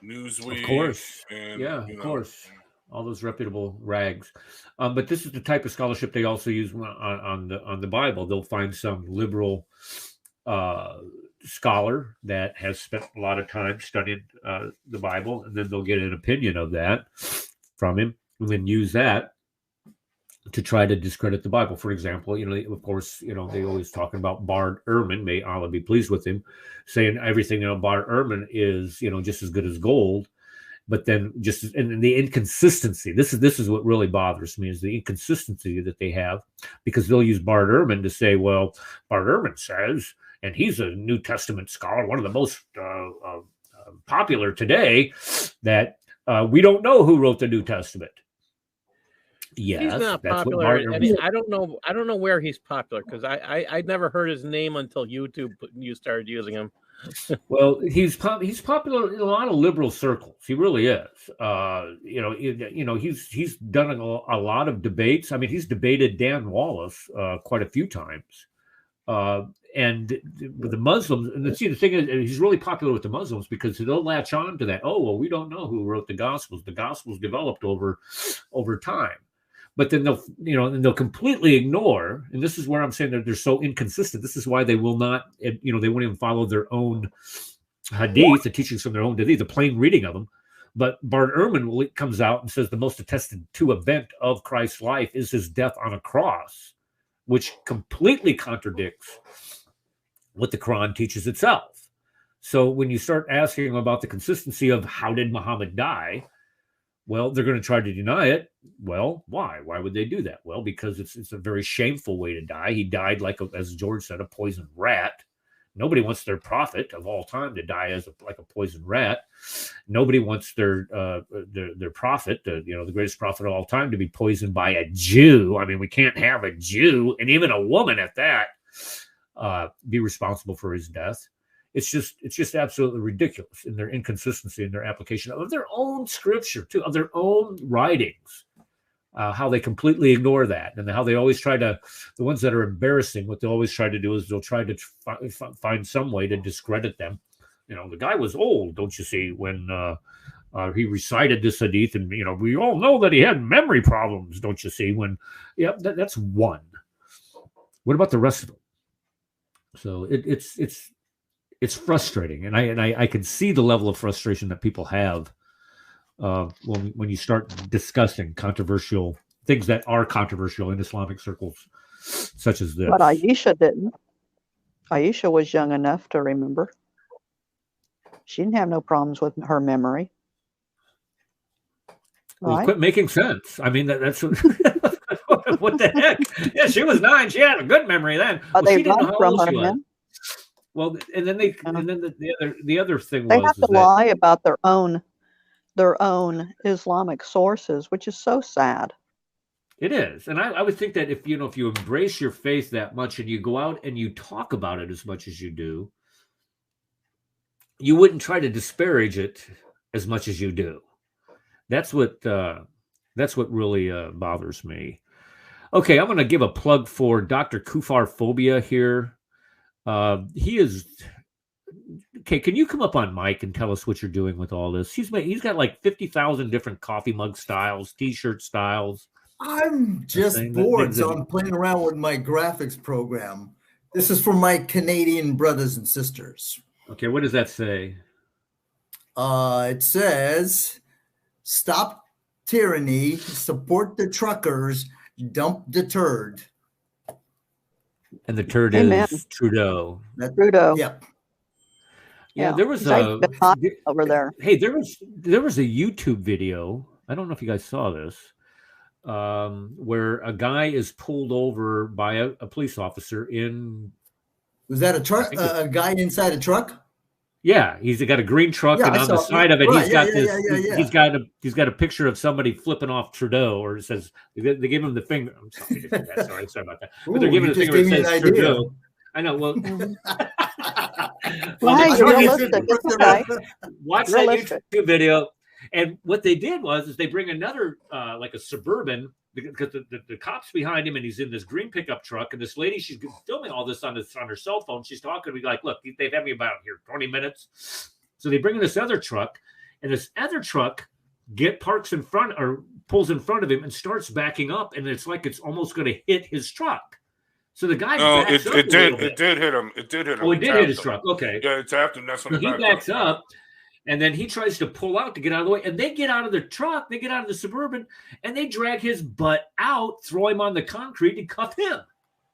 Newsweek,
Of course,
and
yeah, of course, all those reputable rags. But this is the type of scholarship they also use on the Bible. They'll find some liberal scholar that has spent a lot of time studying the Bible, and then they'll get an opinion of that from him, and then use that to try to discredit the Bible. For example, of course, they always talking about Bart Ehrman, may Allah be pleased with him, saying everything Bart Ehrman is, just as good as gold. But then and the inconsistency, this is what really bothers me, is the inconsistency that they have, because they'll use Bart Ehrman to say, well, Bart Ehrman says, and he's a New Testament scholar, one of the most popular today, that we don't know who wrote the New Testament. Yes,
he's not
that's
popular.
What
I mean, I don't know where he's popular, because I'd never heard his name until you started using him.
Well, he's popular in a lot of liberal circles. He really is. He's done a lot of debates. I mean, he's debated Dan Wallace quite a few times. And with the Muslims, and the thing is, he's really popular with the Muslims because they'll latch on to that. Oh, well, we don't know who wrote the Gospels. The Gospels developed over time. But then they'll completely ignore, and this is where I'm saying that they're so inconsistent. This is why they will not, they won't even follow their own hadith, the teachings from their own hadith, the plain reading of them. But Bart Ehrman comes out and says the most attested to event of Christ's life is his death on a cross, which completely contradicts what the Quran teaches itself. So when you start asking about the consistency of how did Muhammad die, well, they're going to try to deny it. Well, why? Why would they do that? Well, because it's a very shameful way to die. He died as George said, a poisoned rat. Nobody wants their prophet of all time to die like a poisoned rat. Nobody wants their prophet, the greatest prophet of all time, to be poisoned by a Jew. I mean, we can't have a Jew, and even a woman at that, be responsible for his death. It's just absolutely ridiculous in their inconsistency in their application of their own scripture, too, of their own writings, how they completely ignore that, and how they always try to, the ones that are embarrassing, what they'll always try to do is they'll try to find some way to discredit them. The guy was old, don't you see, when he recited this hadith, and, we all know that he had memory problems, don't you see, that's one. What about the rest of them? So it's frustrating, and I can see the level of frustration that people have when you start discussing controversial things that are controversial in Islamic circles, such as this.
But Aisha didn't. Aisha was young enough to remember. She didn't have no problems with her memory.
Well, quit making sense. I mean, that's what the heck? Yeah, she was 9. She had a good memory then.
But
Well,
they
she didn't know
run
how
from
old
her
she was.
then.
Well, and then the other thing
They
was
have to lie about their own Islamic sources, which is so sad.
It is, and I would think that if you embrace your faith that much and you go out and you talk about it as much as you do, you wouldn't try to disparage it as much as you do. That's what really bothers me. Okay, I'm going to give a plug for Dr. Kufar Phobia here. He is okay. Can you come up on mic and tell us what you're doing with all this? He's got like 50,000 different coffee mug styles, T-shirt styles.
I'm just bored, so I'm playing around with my graphics program. This is for my Canadian brothers and sisters.
Okay, what does that say?
It says, "Stop tyranny, support the truckers, dump the turd."
And the turd
Amen.
is Trudeau.
Trudeau.
Yep.
Yeah, there was
over there.
Hey, there was a YouTube video. I don't know if you guys saw this, where a guy is pulled over by a police officer in
Was that a truck? A guy inside a truck?
Yeah, he's got a green truck, and on the side of it, he's got a picture of somebody flipping off Trudeau, or it says they give him the finger. I'm sorry to do that. Sorry about that. But they're giving the finger that says Trudeau. I know. Well, watch that YouTube video. And what they did was they bring another like a Suburban, because the cop's behind him, and he's in this green pickup truck, and this lady, she's filming all this on her cell phone. She's talking to me like, look, they've had me about here 20 minutes. So they bring in this other truck, and this other truck parks in front, or pulls in front of him and starts backing up, and it's like it's almost going to hit his truck. So the guy backs up.
It did hit him. It did hit him.
Oh, it did hit his truck. Okay.
Yeah, it tapped him. That's when
he backs up. And then he tries to pull out to get out of the way. And they get out of the truck. They get out of the Suburban. And they drag his butt out, throw him on the concrete, and cuff him.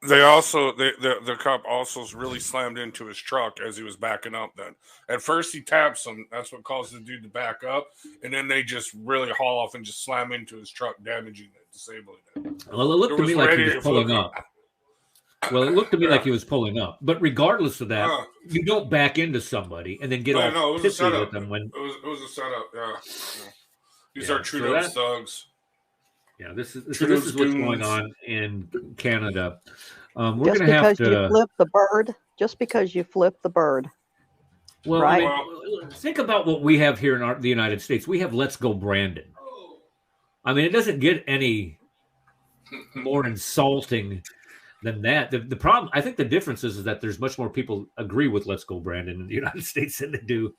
They also, the cop also really slammed into his truck as he was backing up then. At first, he taps him. That's what caused the dude to back up. And then they just really haul off and just slam into his truck, damaging it, disabling it.
Well, it looked to me like he was pulling up. Well, it looked to me like he was pulling up. But regardless of that, you don't back into somebody and then get all pissy with them. It
was a setup, yeah. These are Trudeau's thugs.
Yeah, this is what's going on in Canada. We're
going to have to... you flip the bird, just because you flip the bird.
Well, right? Think about what we have here in the United States. We have Let's Go Brandon. I mean, it doesn't get any more insulting than that. The problem, I think the difference is that there's much more people agree with Let's Go Brandon in the United States than they do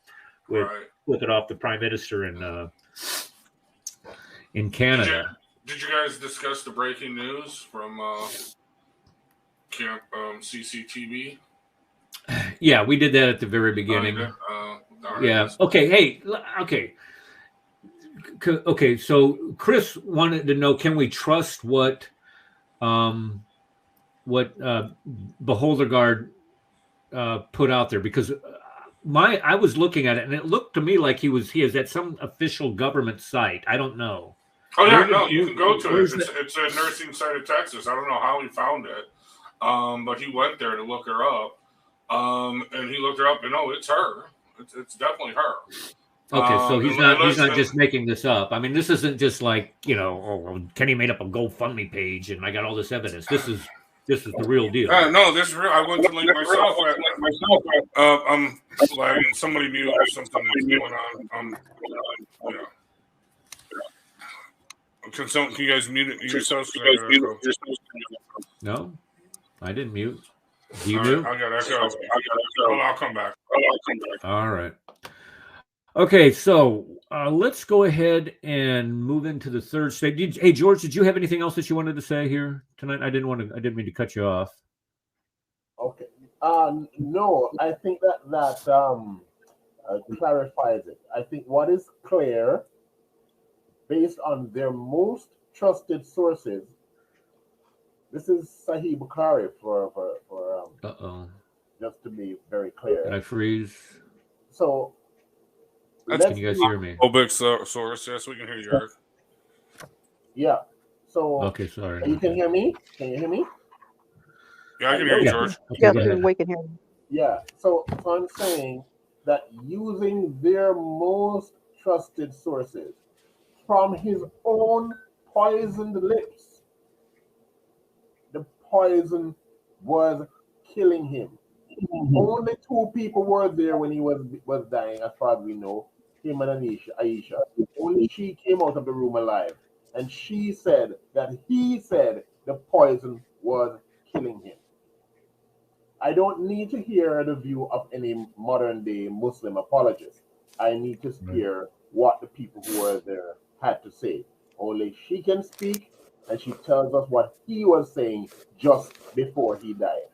with flipping off the Prime Minister in Canada.
Did you guys discuss the breaking news from Camp CCTV?
Yeah, we did that at the very beginning. Yeah. Okay. Hey. Okay. Okay. So Chris wanted to know: can we trust what Beholdergaard put out there? Because I was looking at it, and it looked to me like he is at some official government site. I don't know.
Oh yeah, no, you can go to it. It's a nursing site of Texas. I don't know how he found it, but he went there to look her up, and he looked her up, and it's her. It's definitely her.
Okay, so he's not just making this up. I mean, this isn't just like Kenny made up a GoFundMe page, and I got all this evidence. This is the real deal.
No, this is real. I went to link myself. I'm flagging somebody mute or something that's going on. Can you guys mute yourselves?
No, I didn't mute. Do you mute?
I got echo. I'll come back.
All right. Okay, so let's go ahead and move into the third stage. Hey, George, did you have anything else that you wanted to say here tonight? I didn't mean to cut you off.
Okay. No, I think that clarifies it. I think what is clear, based on their most trusted sources, this is Sahih Bukhari for just to be very clear.
Did I freeze?
So
can you guys hear me?
Oh, big source. Yes, we can hear you, Eric.
Yeah. So
okay, sorry.
You can hear me? Can you hear me?
Yeah, I can hear you, George.
Okay, we can hear you.
Yeah. So I'm saying that using their most trusted sources, from his own poisoned lips, the poison was killing him. Mm-hmm. Only 2 people were there when he was dying, as far as we know, him and Aisha. Only she came out of the room alive. And she said that he said the poison was killing him. I don't need to hear the view of any modern day Muslim apologist. I need to hear what the people who were there had to say. Only she can speak, and she tells us what he was saying just before he died.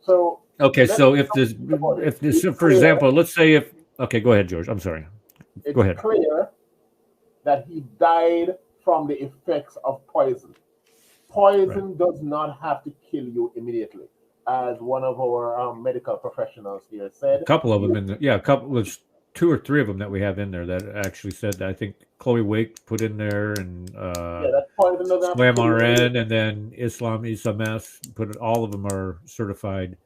So
okay, so if this, for example, let's say go ahead, George. I'm sorry. Go ahead.
It's clear that he died from the effects of poison. Poison does not have to kill you immediately, as one of our medical professionals here said.
A couple of them there's 2 or 3 of them that we have in there that actually said that. I think Chloe Wake put in there, and Swam RN, and then Islam Isames put it. All of them are certified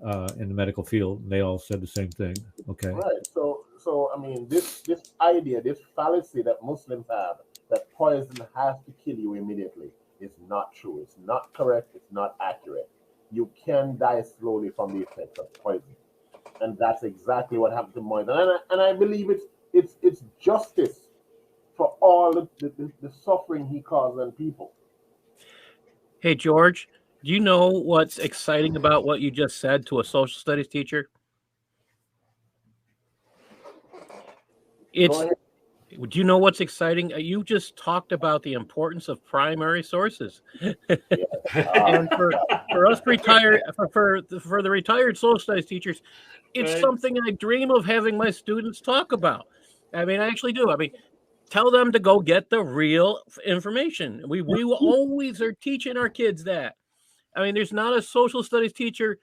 in the medical field, and they all said the same thing. Okay.
Right. So I mean, this idea, this fallacy that Muslims have that poison has to kill you immediately is not true. It's not correct. It's not accurate. You can die slowly from the effects of poison, and that's exactly what happened to Moise. And I believe it's justice for all the suffering he caused on people.
Hey, George, do you know what's exciting about what you just said to a social studies teacher? Do you know what's exciting? You just talked about the importance of primary sources. And for us retired, for the retired social studies teachers, it's something I dream of having my students talk about. I mean, I actually do. I mean, tell them to go get the real information. We always are teaching our kids that. I mean, there's not a social studies teacher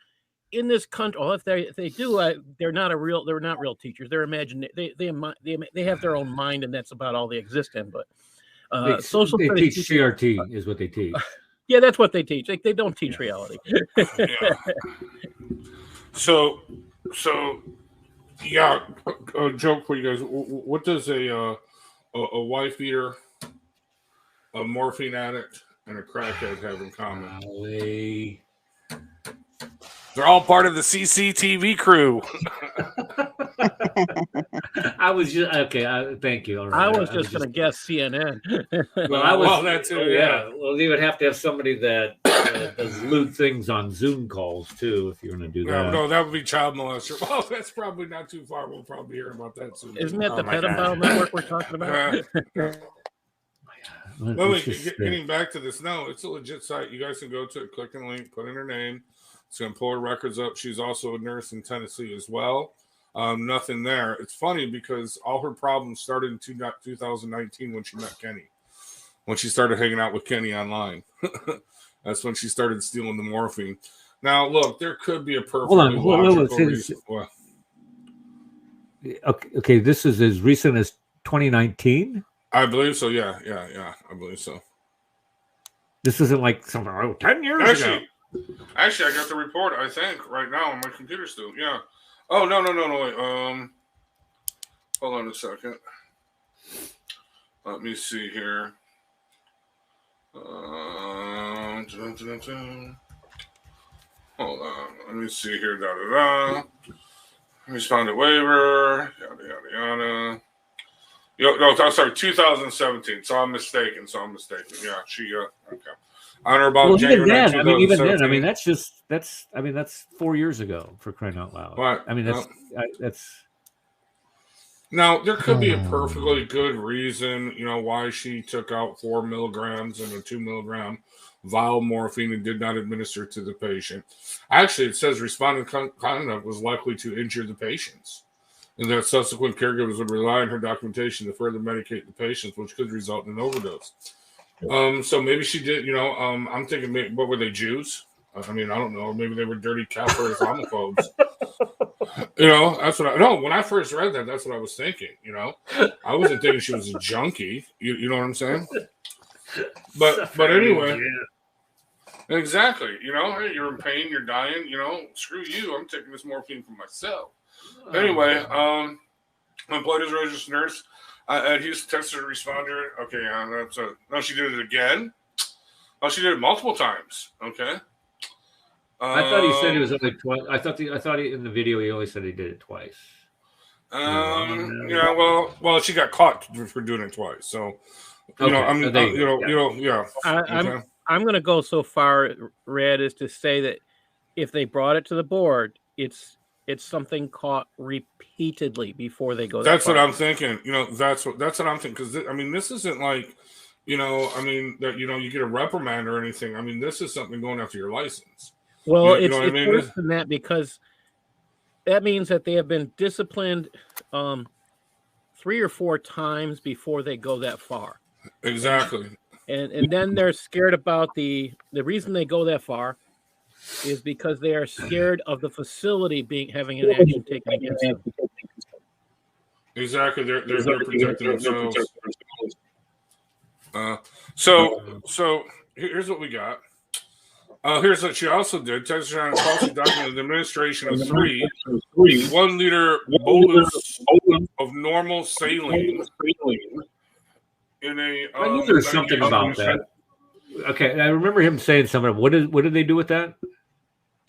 in this country. Well, if they do, they're not real teachers. They're they have their own mind, and that's about all they exist in. But social
they
studies
teach CRT is what they teach.
Yeah, that's what they teach. They don't teach reality.
So yeah, a joke for you guys. What does a wife eater, a morphine addict, and a crackhead have in common? They're all part of the CCTV crew.
I was just okay. Thank you. All right.
I was just going to guess CNN.
Well,
that too.
Yeah. Well, they would have to have somebody that does lewd things on Zoom calls too. If you're going to do that,
no, that would be child molester. Well, that's probably not too far. We'll probably hear about that soon.
Isn't that the pedophile network we're talking about?
Getting back to this, no, it's a legit site. You guys can go to it, click the link, put in her name. It's going to pull her records up. She's also a nurse in Tennessee as well. Nothing there. It's funny because all her problems started in 2019 when she met Kenny. When she started hanging out with Kenny online. That's when she started stealing the morphine. Now, look, there could be a perfectly logical reason.
Okay, this is as recent as 2019?
I believe so, yeah, I believe so.
This isn't like something 10 years ago.
Actually, I got the report, I think, right now on my computer still. Yeah. Oh, no, wait. Hold on a second. Let me see here. Hold on. Let me see here. Responded waiver. Yada. No, sorry, 2017. So I'm mistaken. Yeah, she, okay. On or about January 9,
even then, I mean, that's 4 years ago, for crying out loud.
Right.
I mean, that's.
Now, there could be a perfectly good reason, why she took out 4 milligrams and a 2 milligram vial morphine and did not administer it to the patient. Actually, it says respondent conduct was likely to injure the patients, and that subsequent caregivers would rely on her documentation to further medicate the patients, which could result in an overdose. So maybe she did, I'm thinking, maybe, what were they, Jews? I mean, I don't know. Maybe they were dirty Catholic homophobes. That's what when I first read that, that's what I was thinking, I wasn't thinking she was a junkie. You know what I'm saying? But anyway, exactly. Hey, you're in pain, you're dying, screw you. I'm taking this morphine for myself. Anyway, employed as a registered nurse. At Houston, Texas responder. Okay, that's no. She did it again. Oh, she did it multiple times. Okay.
I thought he said it was only twice. I thought in the video he always said he did it twice.
Yeah. Well, she got caught for doing it twice. So, I'm
going to go so far, Red, as to say that if they brought it to the board, it's something caught repeatedly before they go.
That's what I'm thinking. That's what I'm thinking. Because this isn't like, that you get a reprimand or anything. This is something going after your license.
Well, it's worse than that, because that means that they have been disciplined 3 or 4 times before they go that far.
Exactly.
And then they're scared about the reason they go that far is because they are scared of the facility having an action taken against them.
Exactly, they're protecting themselves. So here's what we got. Here's what she also did. Texas falsely documented the administration of 3 1-liter bolus of normal saline in a.
I knew there was something about that. Okay, I remember him saying something. What did they do with that?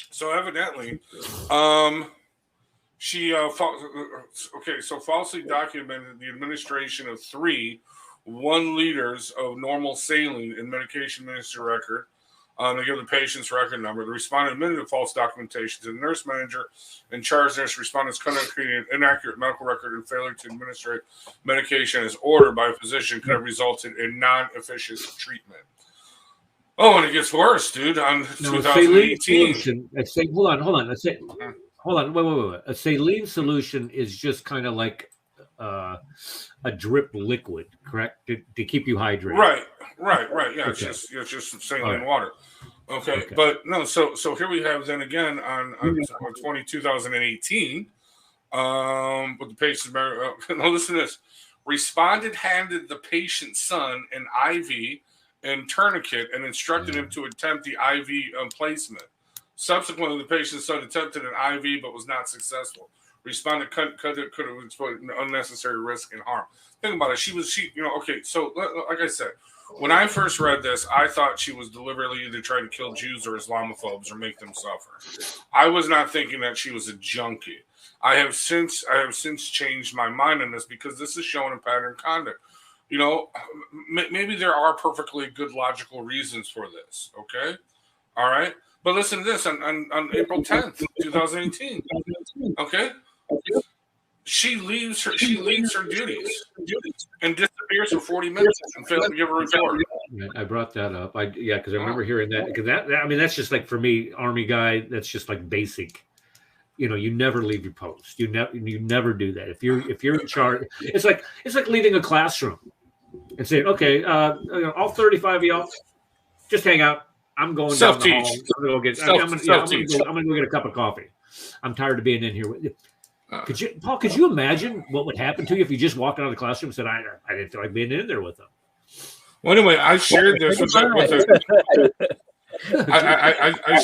So evidently, she falsely documented the administration of 3 1 liters of normal saline in medication ministry record. They give the patient's record number. The respondent admitted to false documentation to the nurse manager and charged nurse respondent's conduct creating an inaccurate medical record and failure to administer medication as ordered by a physician could have resulted in non-efficient treatment. Oh, and it gets worse, dude. On 2018.
Hold on. Wait. A saline solution is just kind of like a drip liquid, correct? To keep you hydrated.
Right. Yeah, okay. It's just saline water. Okay, but no. So here we have then again on 2018, with the patient. Now listen to this. Respondent handed the patient's son an IV and tourniquet and instructed him to attempt the IV placement. Subsequently, the patient's son attempted an IV but was not successful. Respondent could have exposed unnecessary risk and harm. Think about it. Okay. So like I said, when I first read this, I thought she was deliberately either trying to kill Jews or Islamophobes or make them suffer. I was not thinking that she was a junkie. I have since changed my mind on this because this is showing a pattern of conduct. You know, maybe there are perfectly good logical reasons for this. Okay, all right. But listen to this on April 10th, 2018. Okay. She leaves her duties and disappears for 40 minutes and fails to give a report.
I brought that up. Because I remember hearing that. Because that's just like, for me, Army guy. That's just like basic. You know, you never leave your post. You never do that. If you're in charge, it's like leaving a classroom and saying, okay, all 35 of y'all, just hang out. I'm going down the hall. I'm gonna go get a cup of coffee. I'm tired of being in here with you. Paul, could you imagine what would happen to you if you just walked out of the classroom and said, I didn't feel like being in there with them?
Well, anyway, I shared this with I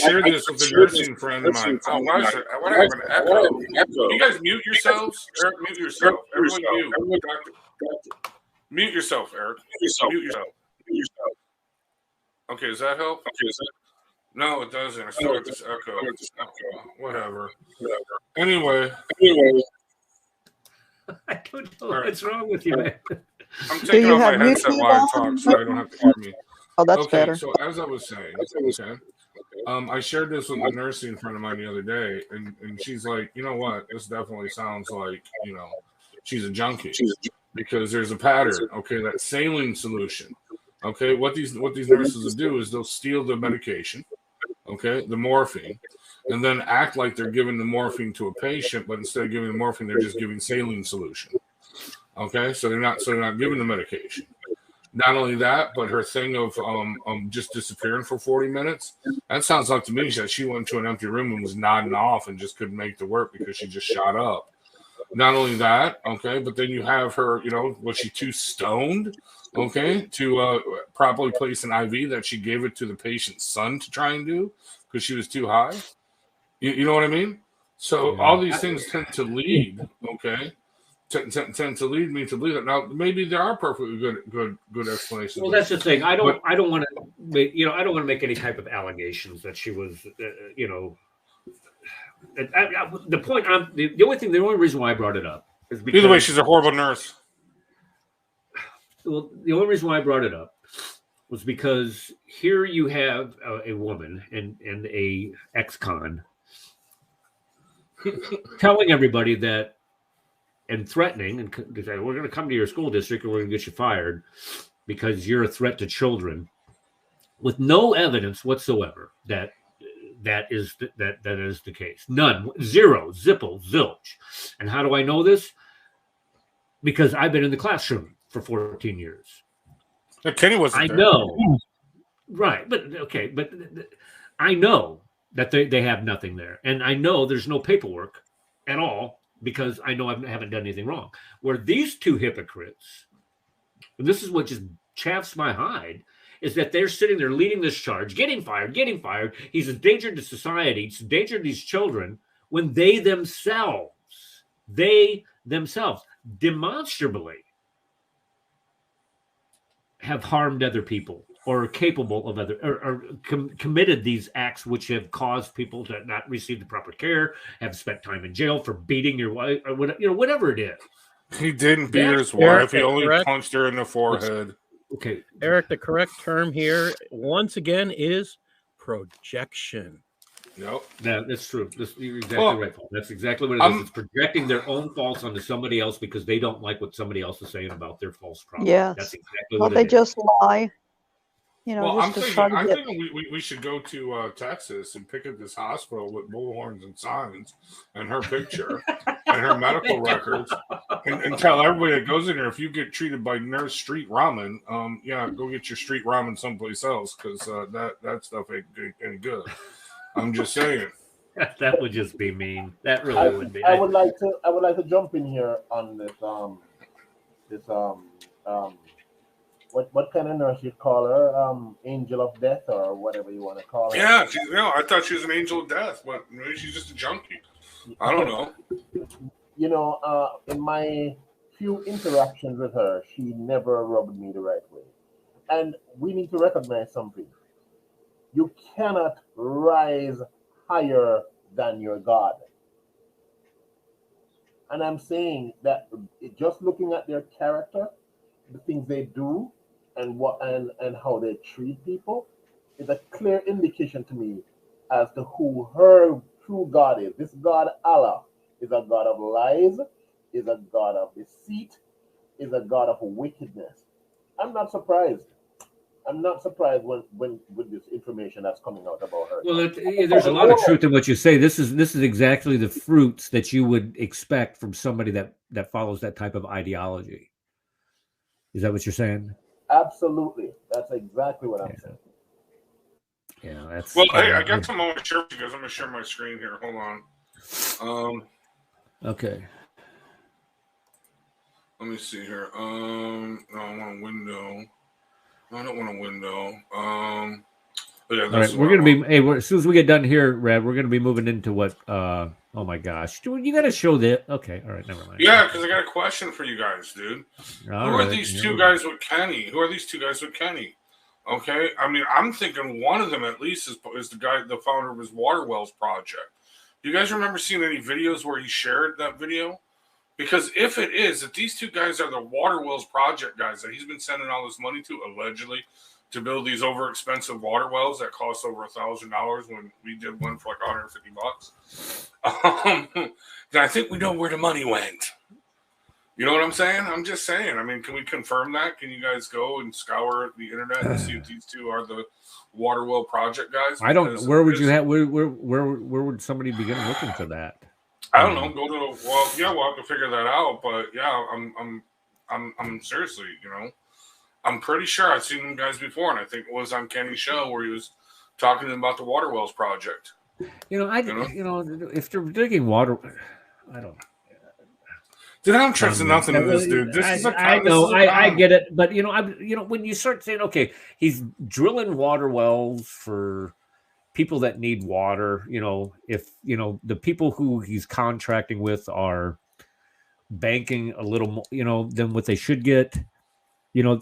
shared this with a nursing friend of mine. Oh, what happened? Echo. You guys mute yourselves? Eric, mute yourself. Everyone mute. Mute yourself, Eric. Mute yourself. Okay, does that help? No, it doesn't. I still got this echo. Whatever. Anyway.
I don't know what's wrong with you, man.
I'm taking off my headset while I talk so I don't have to hear me.
Oh, that's better.
So as I was saying, I shared this with a nursing friend of mine the other day, and she's like, you know what? This definitely sounds like, she's a junkie because there's a pattern. Okay, that saline solution. Okay, what these nurses will do is they'll steal the medication, okay, the morphine, and then act like they're giving the morphine to a patient, but instead of giving the morphine, they're just giving saline solution. Okay, so they're not giving the medication. Not only that, but her thing of just disappearing for 40 minutes, that sounds like to me that she went to an empty room and was nodding off and just couldn't make the work because she just shot up. Not only that, okay, but then you have her, was she too stoned? Okay, to properly place an IV that she gave it to the patient's son to try and do because she was too high. You know what I mean? So all these things tend to lead, okay, tend to lead me to believe that. Now maybe there are perfectly good explanations.
Well, that's the thing. I don't want to make I don't want to make any type of allegations that she was the only reason why I brought it up is because
either way she's a horrible nurse.
Well, the only reason why I brought it up was because here you have a woman and a ex-con telling everybody that and threatening and saying, we're going to come to your school district and we're going to get you fired because you're a threat to children, with no evidence whatsoever that is the case. None. Zero. Zippo. Zilch. And how do I know this? Because I've been in the classroom for 14 years.
Kenny wasn't there.
I know. Right. But I know that they have nothing there. And I know there's no paperwork at all because I know I haven't done anything wrong. Where these two hypocrites, and this is what just chafes my hide is that they're sitting there leading this charge, getting fired. He's a danger to society. It's a danger to these children when they themselves demonstrably have harmed other people or are capable of committed these acts which have caused people to not receive the proper care, have spent time in jail for beating your wife, or whatever it is.
He didn't beat his wife. He only punched her in the forehead.
Okay,
Eric, the correct term here, once again, is projection.
Yep.
No, that's true. You're exactly right, Paul. That's exactly what it is. It's projecting their own faults onto somebody else because they don't like what somebody else is saying about their false problem.
Yes.
That's exactly what
they
it is.
just lie. You know,
well, I'm
just
thinking we should go to Texas and pick up this hospital with bullhorns and signs and her picture and her medical records and tell everybody that goes in there, if you get treated by Nurse Street Ramen, go get your street ramen someplace else because that stuff ain't any good. I'm just saying.
That would just be mean. That really would be.
I would like to jump in here on this what kind of nurse you'd call her? Angel of Death or whatever you want to call her.
Yeah, I thought she was an angel of death, but maybe she's just a junkie. I don't know.
You know, in my few interactions with her, she never rubbed me the right way. And we need to recognize something. You cannot rise higher than your God. And I'm saying that just looking at their character, the things they do, and how they treat people is a clear indication to me as to who her true God is. This God, Allah, is a God of lies, is a God of deceit, is a God of wickedness. I'm not surprised. With this information that's coming out about her.
Well, there's a lot of truth in what you say. This is exactly the fruits that you would expect from somebody that follows that type of ideology. Is that what you're saying?
Absolutely. That's exactly what I'm saying.
Yeah, that's
well. Hey, I got some more to share with you guys. I'm going to share my screen here. Hold on.
Okay.
Let me see here. No, I want a window. No, I don't want a window. All right,
we're gonna be. Hey, as soon as we get done here, Red, we're gonna be moving into what? Oh my gosh, dude, you got to show that. Okay, all right, never mind.
Yeah, because I got a question for you guys, dude. Who are these two guys with Kenny? Okay, I mean, I'm thinking one of them at least is the guy, the founder of his Water Wells project. Do you guys remember seeing any videos where he shared that video? Because if it is, if these two guys are the Water Wells project guys that he's been sending all this money to, allegedly, to build these over expensive water wells that cost over $1,000 when we did one for like $150. Then I think we know where the money went. You know what I'm saying? I'm just saying. I mean, can we confirm that? Can you guys go and scour the internet and see if these two are the water well project guys?
I don't. Where would you have? Where would somebody begin looking for that?
I don't know. Go to we'll have to figure that out. But yeah, I'm seriously, I'm pretty sure I've seen them guys before, and I think it was on Kenny's show where he was talking to them about the Water Wells project.
If they're digging water, I don't.
Dude, I'm trusting nothing in this dude.
I get it, but when you start saying, okay, he's drilling water wells for people that need water, if the people who he's contracting with are banking a little more, than what they should get,
I'm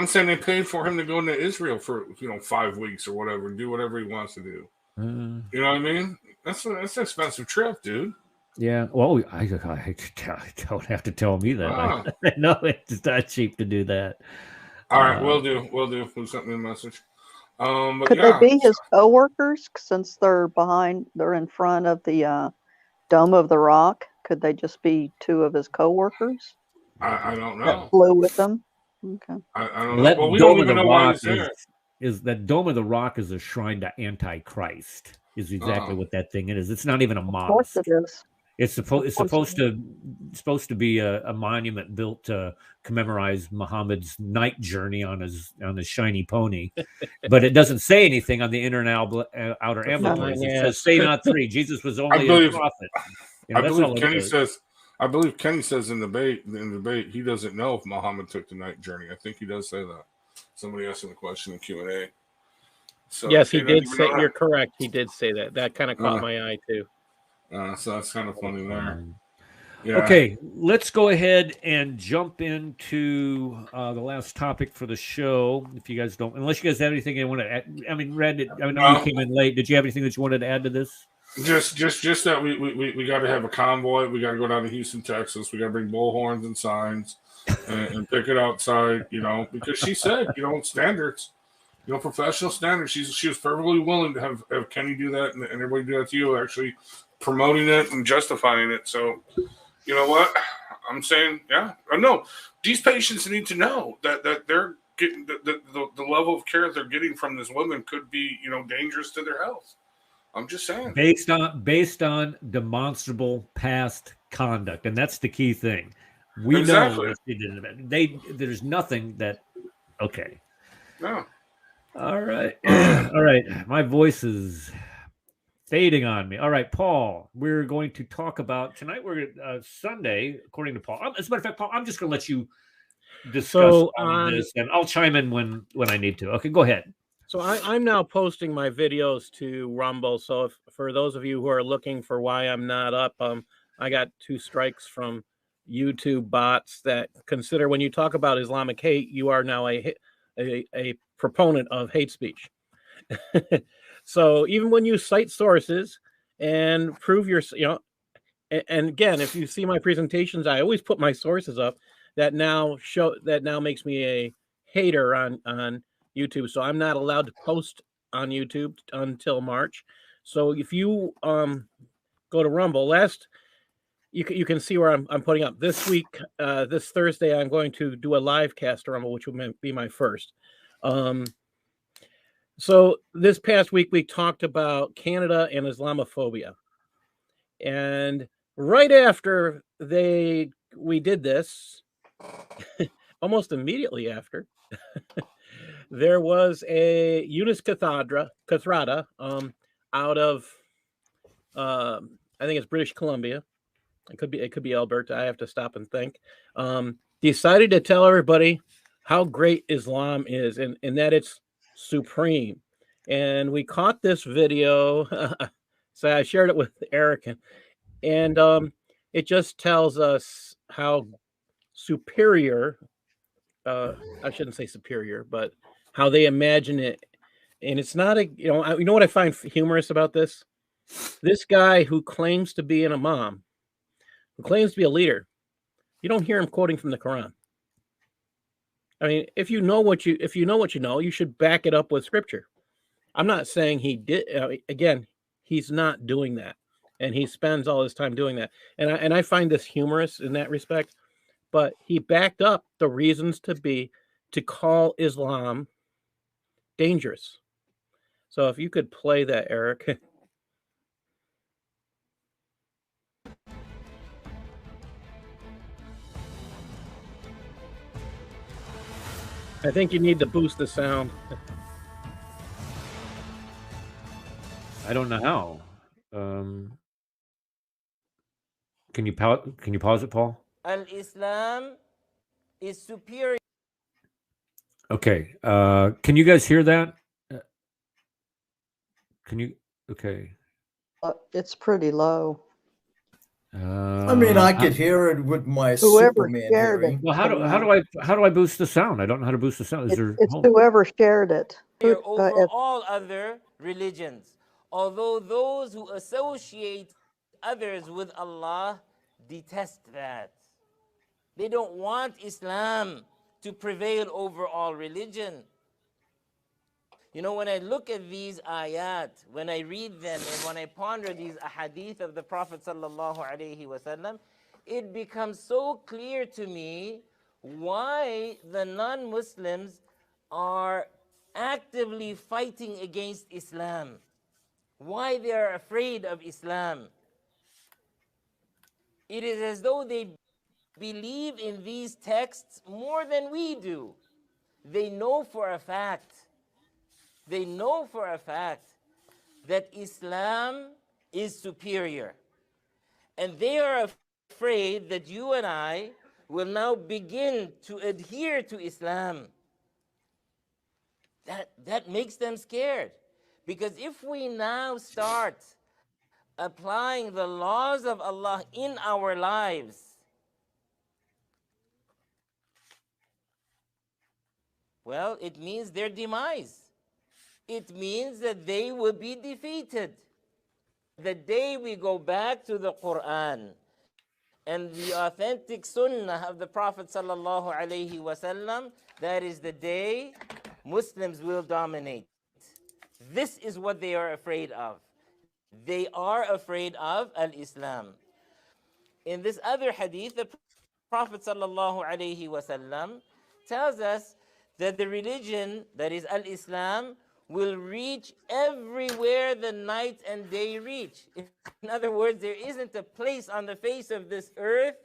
saying they paid for him to go into Israel for 5 weeks or whatever, do whatever he wants to do. You know what I mean? That's an expensive trip, dude.
Yeah, well, I don't have to tell me that. I know it's not cheap to do that.
All right, we'll do. Who sent me a message?
Could they be his coworkers since they're in front of the Dome of the Rock? Could they just be two of his coworkers?
I don't know.
That flew with them. Okay.
I don't know. Well, we don't even know why he's there.
Is that Dome of the Rock is a shrine to Antichrist? Is exactly what that thing is. It's not even a mosque.
Of course it is.
It's supposed to be a monument built to commemorate Muhammad's night journey on his shiny pony, but it doesn't say anything on the inner and outer emblem. It says, "Say not three." Jesus was only a prophet.
I believe Kenny says I believe Kenny says in the debate he doesn't know if Muhammad took the night journey. I think he does say that. Somebody asked him a question in Q&A. So
yes, he
Kenny,
did say. You're correct. He did say that. That kind of caught my eye too.
So that's kind of funny there.
Yeah. Okay, let's go ahead and jump into the last topic for the show. If you guys don't, unless you guys have anything you want to add. I mean, Red, I know you came in late. Did you have anything that you wanted to add to this?
Just that we got to have a convoy. We got to go down to Houston, Texas. We got to bring bullhorns and signs and pick it outside, because she said, standards, professional standards. She was perfectly willing to have Kenny do that and everybody do that to you, actually promoting it and justifying it. So, you know what? I'm saying, yeah. No, these patients need to know that they're getting the level of care they're getting from this woman could be, dangerous to their health. I'm just saying.
Based on demonstrable past conduct, and that's the key thing. We know that she did. There's nothing that. Okay.
No.
All right. All right. My voice is fading on me. All right, Paul. We're going to talk about tonight. We're Sunday, according to Paul. As a matter of fact, Paul, I'm just going to let you discuss this, and I'll chime in when I need to. Okay, go ahead.
So I'm now posting my videos to Rumble. So for those of you who are looking for why I'm not up, I got 2 strikes from YouTube bots that consider when you talk about Islamic hate, you are now a proponent of hate speech. So even when you cite sources and prove your, and again, if you see my presentations, I always put my sources up. That now makes me a hater on YouTube, so I'm not allowed to post on YouTube until March. So if you go to Rumble, you can see where I'm putting up this week. This Thursday, I'm going to do a live cast Rumble, which will be my first. So this past week we talked about Canada and Islamophobia, and right after we did this, almost immediately after. There was a Eunice Cathrada out of I think it's British Columbia. It could be Alberta. I have to stop and think. Decided to tell everybody how great Islam is and that it's supreme. And we caught this video. So I shared it with Eric, and it just tells us how superior. I shouldn't say superior, but how they imagine it. And it's not you know what I find humorous about this? This guy who claims to be an imam, who claims to be a leader, you don't hear him quoting from the Quran. I mean, if you know what you know, you should back it up with scripture. I'm not saying he did. Again, he's not doing that, and he spends all his time doing that. And I find this humorous in that respect. But he backed up the reasons to call Islam dangerous. So if you could play that, Eric. I think you need to boost the sound.
I don't know how. Can you pause it, Paul?
Al-Islam is superior.
Okay. Can you guys hear that? Can you? Okay.
It's pretty low.
I mean, I could hear it with my
whoever
Superman
shared
hearing.
it.
Well, how do I boost the sound? I don't know how to boost the sound.
It's whoever shared it.
Over all other religions, although those who associate others with Allah detest that. They don't want Islam to prevail over all religion. You know, when I look at these ayat, when I read them, and when I ponder these ahadith of the Prophet sallallahu alaihi wasallam, it becomes so clear to me why the non-Muslims are actively fighting against Islam, why they are afraid of Islam. It is as though they believe in these texts more than we do. They know for a fact that Islam is superior. And they are afraid that you and I will now begin to adhere to Islam. That makes them scared. Because if we now start applying the laws of Allah in our lives, well, it means their demise. It means that they will be defeated. The day we go back to the Quran and the authentic sunnah of the Prophet sallallahu alaihi wasallam, that is the day Muslims will dominate. This is what they are afraid of. They are afraid of al-Islam. In this other hadith, the Prophet sallallahu alaihi wasallam tells us that the religion, that is al-Islam, will reach everywhere the night and day reach. In other words, there isn't a place on the face of this earth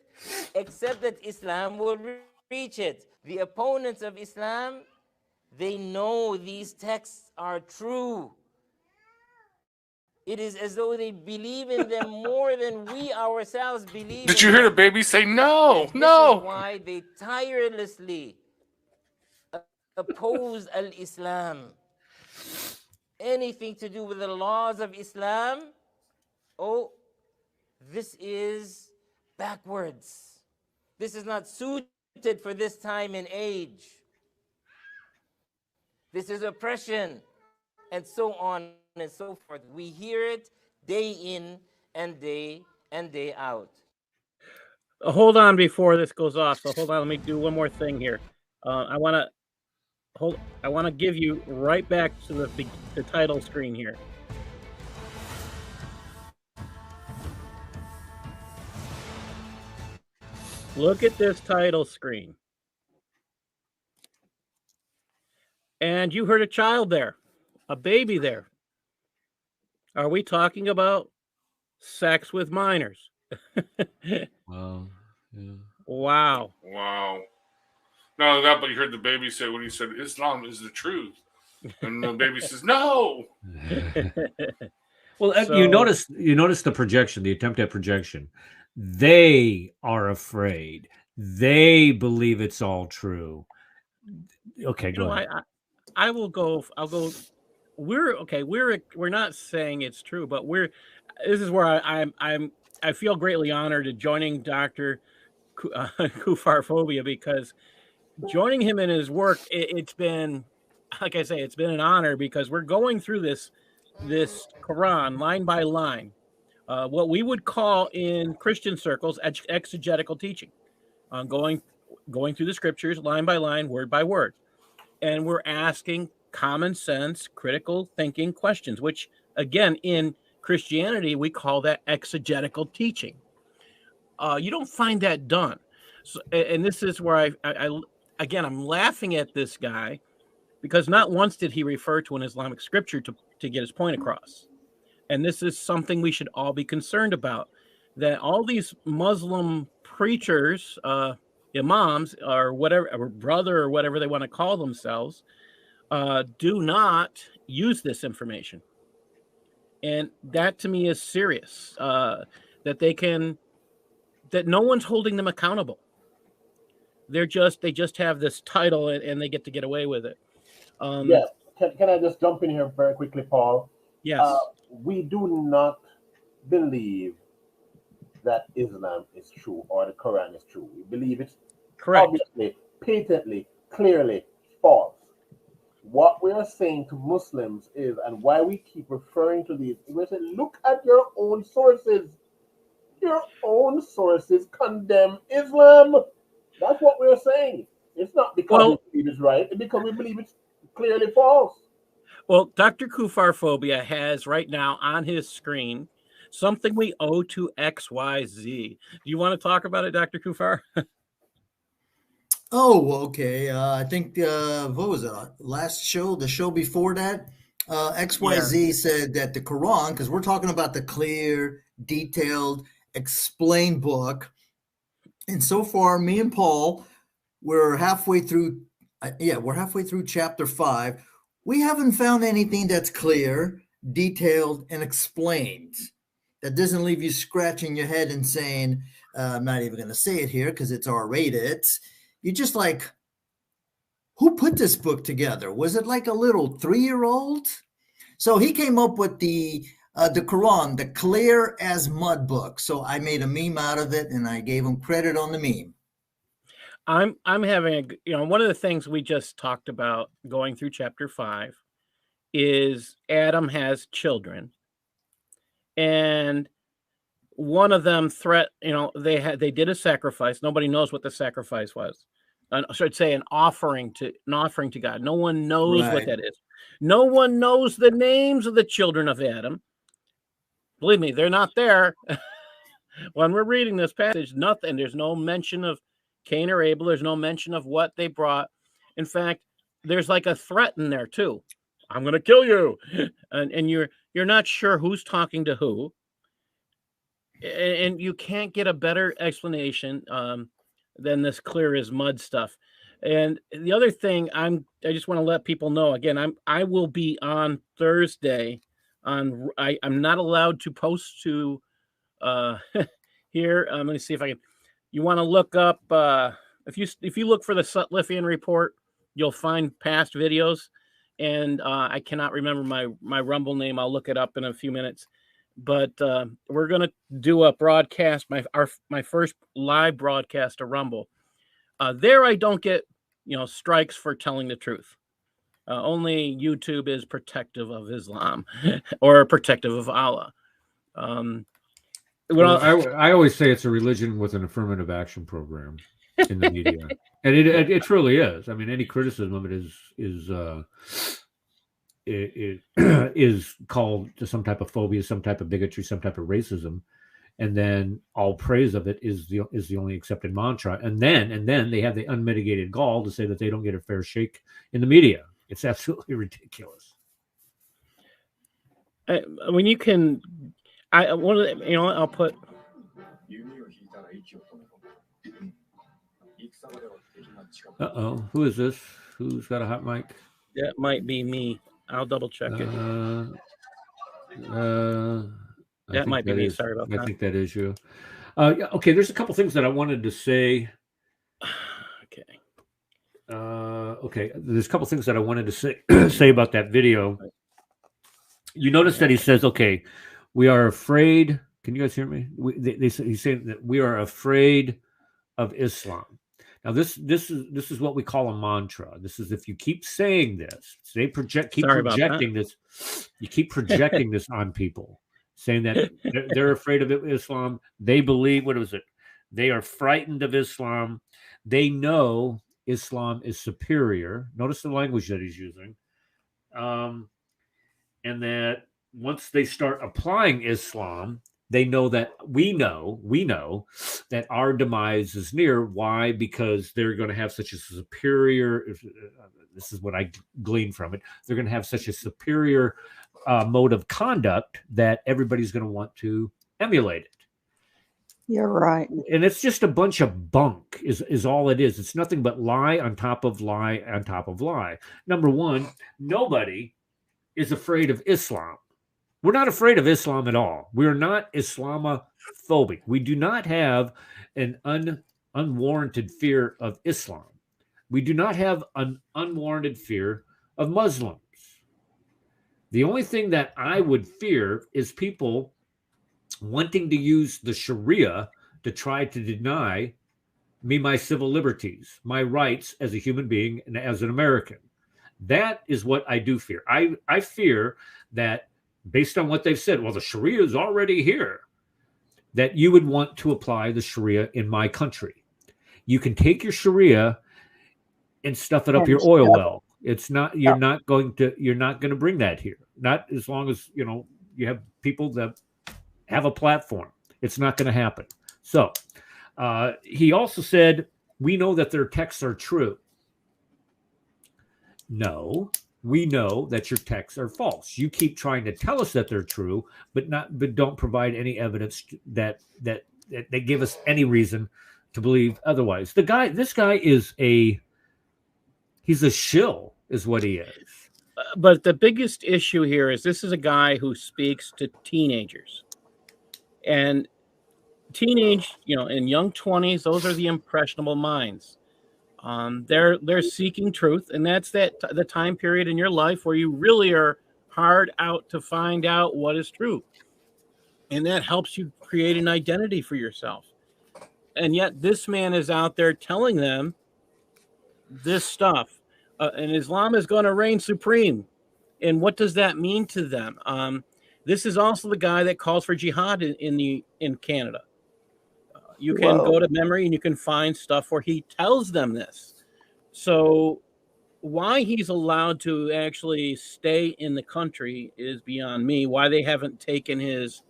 except that Islam will reach it. The opponents of Islam, they know these texts are true. It is as though they believe in them more than we ourselves believe.
Did you hear the baby say no?
This
No.
is why they tirelessly oppose al-Islam. Anything to do with the laws of Islam, oh, this is backwards. This is not suited for this time and age. This is oppression, and so on and so forth. We hear it day in and day out.
Hold on before this goes off. So hold on, let me do one more thing here. I want to give you right back to the title screen here. Look at this title screen. And you heard a child there, a baby there. Are we talking about sex with minors?
Wow. Yeah.
Wow.
Wow. Not only that, but you heard the baby say when he said Islam is the truth. And the baby says, no.
Well, you notice the projection, the attempt at projection. They are afraid. They believe it's all true. Okay, go ahead.
I'll go. We're not saying it's true, but this is where I feel greatly honored at joining Dr. Kufarphobia, because joining him in his work, it's been, like I say, it's been an honor, because we're going through this Quran line by line, what we would call in Christian circles exegetical teaching, going through the scriptures line by line, word by word, and we're asking common sense, critical thinking questions, which again in Christianity we call that exegetical teaching. You don't find that done. So, and this is where I'm laughing at this guy, because not once did he refer to an Islamic scripture to get his point across. And this is something we should all be concerned about, that all these Muslim preachers, imams, or whatever, or brother, or whatever they want to call themselves, do not use this information. And that to me is serious, that no one's holding them accountable. They just have this title and they get to get away with it.
Yes. Can I just jump in here very quickly, Paul?
Yes.
We do not believe that Islam is true or the Quran is true. We believe it's
correct,
obviously, patently, clearly false. What we are saying to Muslims is, and why we keep referring to these, we say, look at your own sources. Your own sources condemn Islam. That's what we're saying. It's not because we believe it's right, it's because we believe it's clearly false.
Well, Dr. Kufarphobia has right now on his screen something we owe to XYZ. Do you want to talk about it, Dr. Kufar?
Oh, okay. I think, what was it? Last show, the show before that, XYZ said that the Quran, because we're talking about the clear, detailed, explained book. And so far, me and Paul, we're halfway through chapter 5. We haven't found anything that's clear, detailed, and explained. That doesn't leave you scratching your head and saying, I'm not even going to say it here because it's R-rated. You're just like, who put this book together? Was it like a little 3-year-old? So he came up with the Quran, the clear as mud book. So I made a meme out of it, and I gave him credit on the meme.
I'm having one of the things we just talked about going through chapter 5 is Adam has children, and one of them they did a sacrifice. Nobody knows what the sacrifice was. I should say an offering to God. No one knows what that is. No one knows the names of the children of Adam. Believe me, they're not there. When we're reading this passage, nothing. There's no mention of Cain or Abel. There's no mention of what they brought. In fact, there's like a threat in there too. I'm going to kill you, and you're not sure who's talking to who, and you can't get a better explanation than this clear as mud stuff. And the other thing I just want to let people know again, I will be on Thursday on. I'm not allowed to post to here. Let me see if I can. You want to look up if you look for the Sutlifian report, you'll find past videos. And I cannot remember my Rumble name. I'll look it up in a few minutes. But we're gonna do a broadcast, my first live broadcast of Rumble. There I don't get strikes for telling the truth. Only YouTube is protective of Islam or protective of Allah.
I always say it's a religion with an affirmative action program in the media, and it truly is. I mean, any criticism of it is called to some type of phobia, some type of bigotry, some type of racism, and then all praise of it is the only accepted mantra. And then they have the unmitigated gall to say that they don't get a fair shake in the media. It's absolutely ridiculous.
When you can. I'll put.
Who is this? Who's got a hot mic?
That might be me. I'll double check it. That might be me. Sorry about that.
I think that is you. Okay, there's a couple things that I wanted to say. Okay, there's a couple things that I wanted to say about that video. You notice that he says, "Okay, we are afraid." Can you guys hear me? He's saying that we are afraid of Islam. Now, this is what we call a mantra. This is if you keep saying this, keep projecting this. You keep projecting this on people, saying that they're afraid of Islam. They believe, what was it? They are frightened of Islam. They know Islam is superior. Notice the language that he's using. And that once they start applying Islam, they know that we know that our demise is near. Why? Because they're going to have such a superior, this is what I glean from it, they're going to have such a superior mode of conduct that everybody's going to want to emulate it.
You're right.
And it's just a bunch of bunk is all it is. It's nothing but lie on top of lie on top of lie. Number one, nobody is afraid of Islam. We're not afraid of Islam at all. We're not Islamophobic. We do not have an unwarranted fear of Islam. We do not have an unwarranted fear of Muslims. The only thing that I would fear is people wanting to use the Sharia to try to deny me my civil liberties, my rights as a human being and as an American. That is what I do fear. I fear that based on what they've said, well, the Sharia is already here, that you would want to apply the Sharia in my country. You can take your Sharia and stuff it up your oil well. It's not, you're not going to bring that here. Not as long as, you have people that have a platform. It's not going to happen. So he also said, we know that their texts are true. No, we know that your texts are false. You keep trying to tell us that they're true, but don't provide any evidence that they give us any reason to believe otherwise. This guy is he's a shill, is what he is.
But the biggest issue here is this is a guy who speaks to teenagers, and teenage, in young 20s, those are the impressionable minds. They're seeking truth, and that's the time period in your life where you really are hard out to find out what is true, and that helps you create an identity for yourself. And yet, this man is out there telling them this stuff, and Islam is going to reign supreme. And what does that mean to them? This is also the guy that calls for jihad in Canada. You can
Whoa.
go to memory and you can find stuff where he tells them this. So why he's allowed to actually stay in the country is beyond me. Why they haven't taken his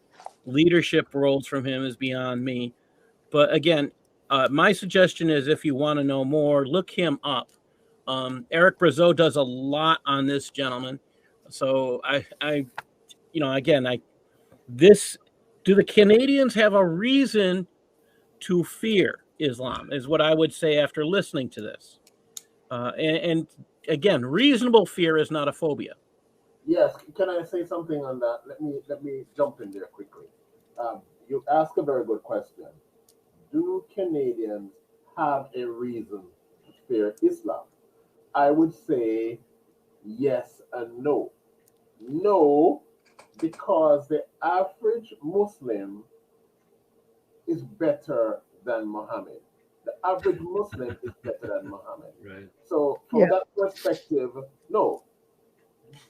leadership roles from him is beyond me. But again, my suggestion is, if you want to know more, look him up. Eric Brazeau does a lot on this gentleman. So do the Canadians have a reason to fear Islam is what I would say after listening to this. And again, reasonable fear is not a phobia.
Yes, can I say something on that? Let me jump in there quickly. You ask a very good question. Do Canadians have a reason to fear Islam? I would say yes and no. No, because the average Muslim is better than Muhammad. The average Muslim is better than Muhammad.
Right.
So from that perspective, no.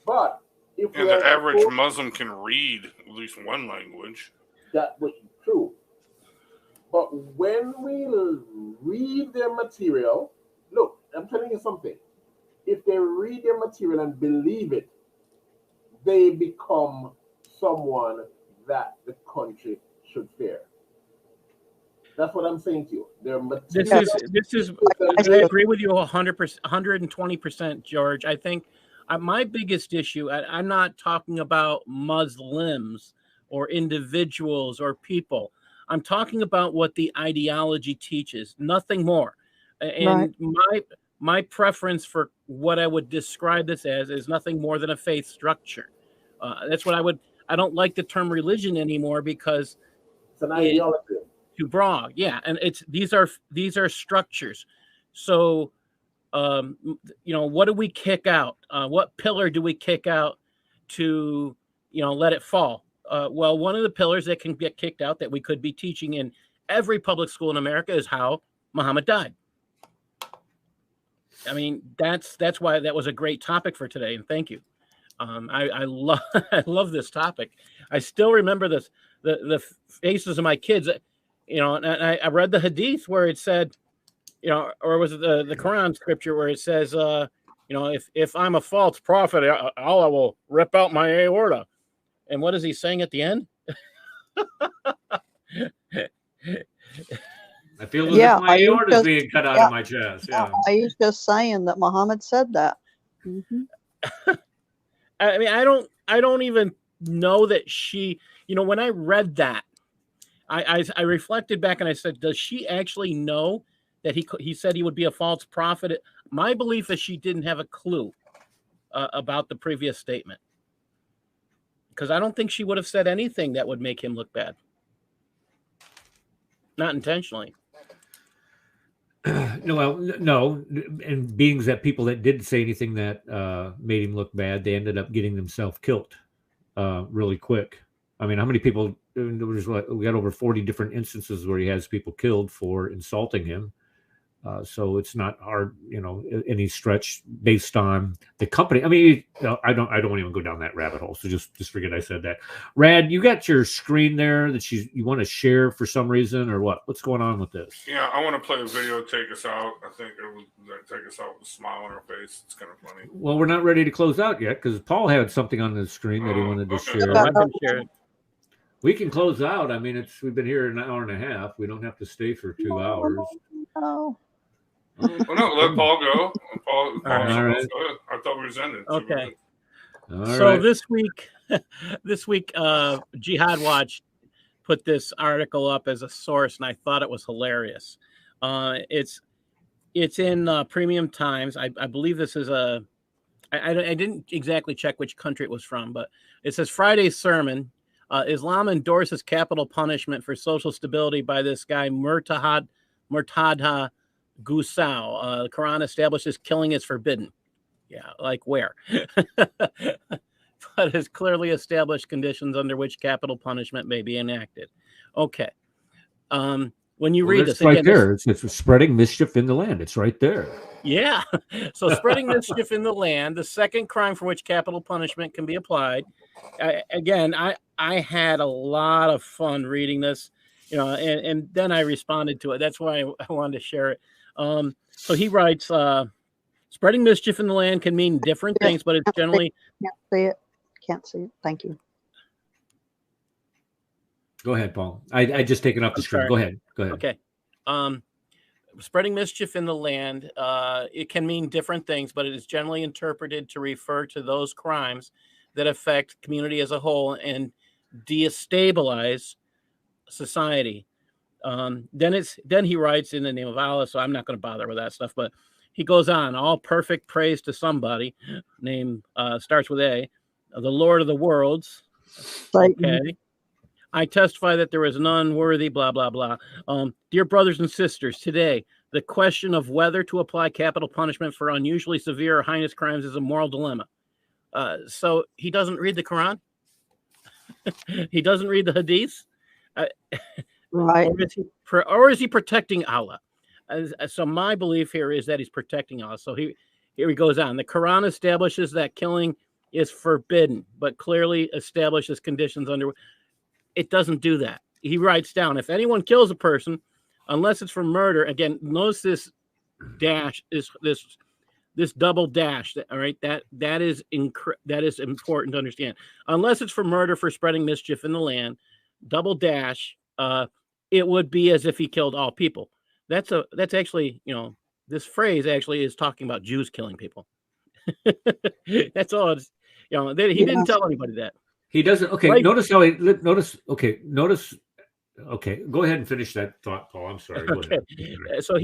But if
the average Muslim can read at least one language.
That was true. But when we read their material, look, I'm telling you something. If they read their material and believe it, they become someone that the country should fear. That's what I'm saying to you. Their material.
This is. I agree with you 100%, 120%, George. I think my biggest issue. I'm not talking about Muslims or individuals or people. I'm talking about what the ideology teaches, nothing more. And my preference for what I would describe this as is nothing more than a faith structure. That's what I don't like the term religion anymore because
it's an ideology.
Too broad. Yeah. And these are structures. So, what do we kick out? What pillar do we kick out to, let it fall? Well, one of the pillars that can get kicked out that we could be teaching in every public school in America is how Muhammad died. I mean, that's why that was a great topic for today, and thank you. I love this topic. I still remember the faces of my kids. And I read the hadith where it said, or was it the Quran scripture where it says, if I'm a false prophet, Allah will rip out my aorta. And what is he saying at the end?
I feel as if my aorta is being cut out of my chest. Yeah.
He's just saying that Muhammad said that. Mm-hmm.
I mean, I don't even know that she, when I read that, I reflected back and I said, does she actually know that he said he would be a false prophet? My belief is she didn't have a clue about the previous statement. Because I don't think she would have said anything that would make him look bad. Not intentionally.
No, and being that people that did say anything that made him look bad, they ended up getting themselves killed really quick. I mean, how many people? We got over 40 different instances where he has people killed for insulting him. So it's not hard, any stretch based on the company. I mean, I don't even go down that rabbit hole. So just forget I said that. Rad, you got your screen there that you want to share for some reason or what? What's going on with this?
Yeah, I want to play a video, take us out. I think it would take us out with a smile on our face. It's kind of funny.
Well, we're not ready to close out yet because Paul had something on the screen that he wanted to share.
I can share it.
We can close out. I mean, we've been here an hour and a half. We don't have to stay for 2 hours.
No.
Well, no, let Paul go. Paul
all right.
I thought we was ending.
Okay.
All right.
this week, Jihad Watch put this article up as a source, and I thought it was hilarious. It's in Premium Times. I believe this is I didn't exactly check which country it was from, but it says Friday's sermon. Islam endorses capital punishment for social stability by this guy Murtadha Gusau. The Quran establishes killing is forbidden. Yeah, like where? But has clearly established conditions under which capital punishment may be enacted. Okay. When you read this
right
again,
there, it's spreading mischief in the land. It's right there.
Yeah. So spreading mischief in the land, the second crime for which capital punishment can be applied. I had a lot of fun reading this, and then I responded to it. That's why I wanted to share it. So he writes, spreading mischief in the land can mean different things, but it's generally...
Can't see it. Can't see it. Thank you.
Go ahead, Paul. I just taken off the screen.
Sorry.
Go ahead.
Okay. Spreading mischief in the land, it can mean different things, but it is generally interpreted to refer to those crimes that affect community as a whole and destabilize society. Then he writes in the name of Allah, so I'm not going to bother with that stuff, but he goes on, all perfect praise to somebody, name starts with A, the Lord of the worlds. Okay. I testify that there is none worthy, blah, blah, blah. Dear brothers and sisters, today, the question of whether to apply capital punishment for unusually severe or heinous crimes is a moral dilemma. So he doesn't read the Quran? He doesn't read the Hadith?
Right.
Or is he protecting Allah? So my belief here is that he's protecting Allah. So here he goes on. The Quran establishes that killing is forbidden, but clearly establishes conditions under... It doesn't do that. He writes down, if anyone kills a person, unless it's for murder, again, notice this dash, this double dash, all right? That is important to understand. Unless it's for murder for spreading mischief in the land, double dash, it would be as if he killed all people. That's actually, this phrase actually is talking about Jews killing people. That's all it's, he didn't tell anybody that.
He doesn't. Okay. Right. Notice how he notice. Okay. Notice. Okay. Go ahead and finish that thought, Paul. I'm sorry. Go
ahead. So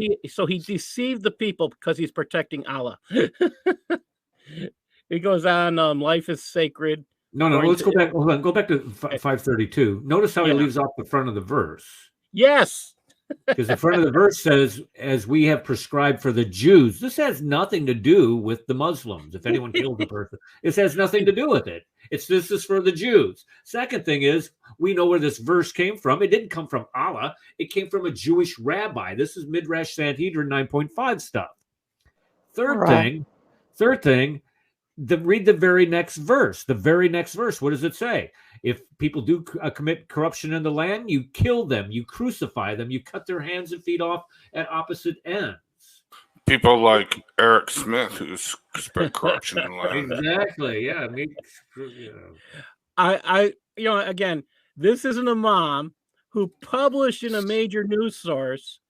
he deceived the people because he's protecting Allah. He goes on. Life is sacred.
No. Let's go back. Hold on. Go back to 532. Notice how he leaves off the front of the verse.
Yes.
Because the front of the verse says, as we have prescribed for the Jews. This has nothing to do with the Muslims. If anyone kills a person, it has nothing to do with it. This is for the Jews. Second thing is, we know where this verse came from. It didn't come from Allah. It came from a Jewish rabbi. This is Midrash Sanhedrin 9.5 stuff. Third thing, read the very next verse. The very next verse, what does it say? If people do commit corruption in the land, you kill them, you crucify them, you cut their hands and feet off at opposite ends.
People like Eric Smith, who's spread corruption in the land.
Exactly. Yeah.
Again, this is an imam who published in a major news source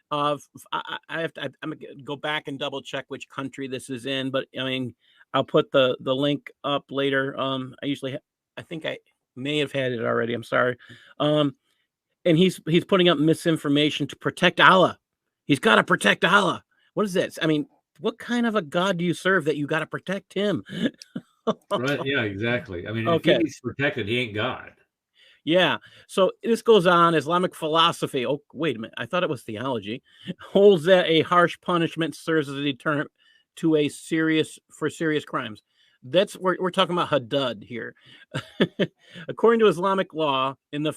of. I'm gonna go back and double check which country this is in, but I mean, I'll put the link up later. I think I may have had it already. I'm sorry. And he's putting up misinformation to protect Allah. He's got to protect Allah. What is this? I mean, what kind of a God do you serve that you got to protect him?
Right. Yeah, exactly. I mean, if he's protected, he ain't God.
Yeah. So this goes on. Islamic philosophy. Oh, wait a minute. I thought it was theology. Holds that a harsh punishment serves as a deterrent to serious crimes. We're talking about Haddad here. According to Islamic law, in the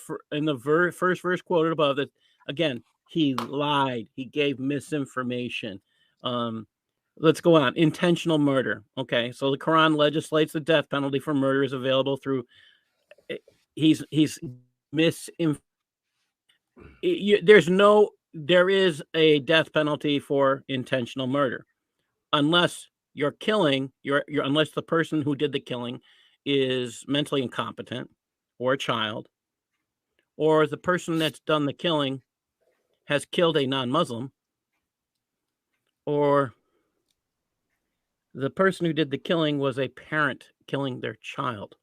first verse quoted above, that again, he lied. He gave misinformation. Let's go on. Intentional murder. Okay, so the Quran legislates the death penalty for murder is available through. He's misinformed. There is a death penalty for intentional murder, unless you're killing unless the person who did the killing is mentally incompetent, or a child, or the person that's done the killing has killed a non-Muslim, or the person who did the killing was a parent killing their child.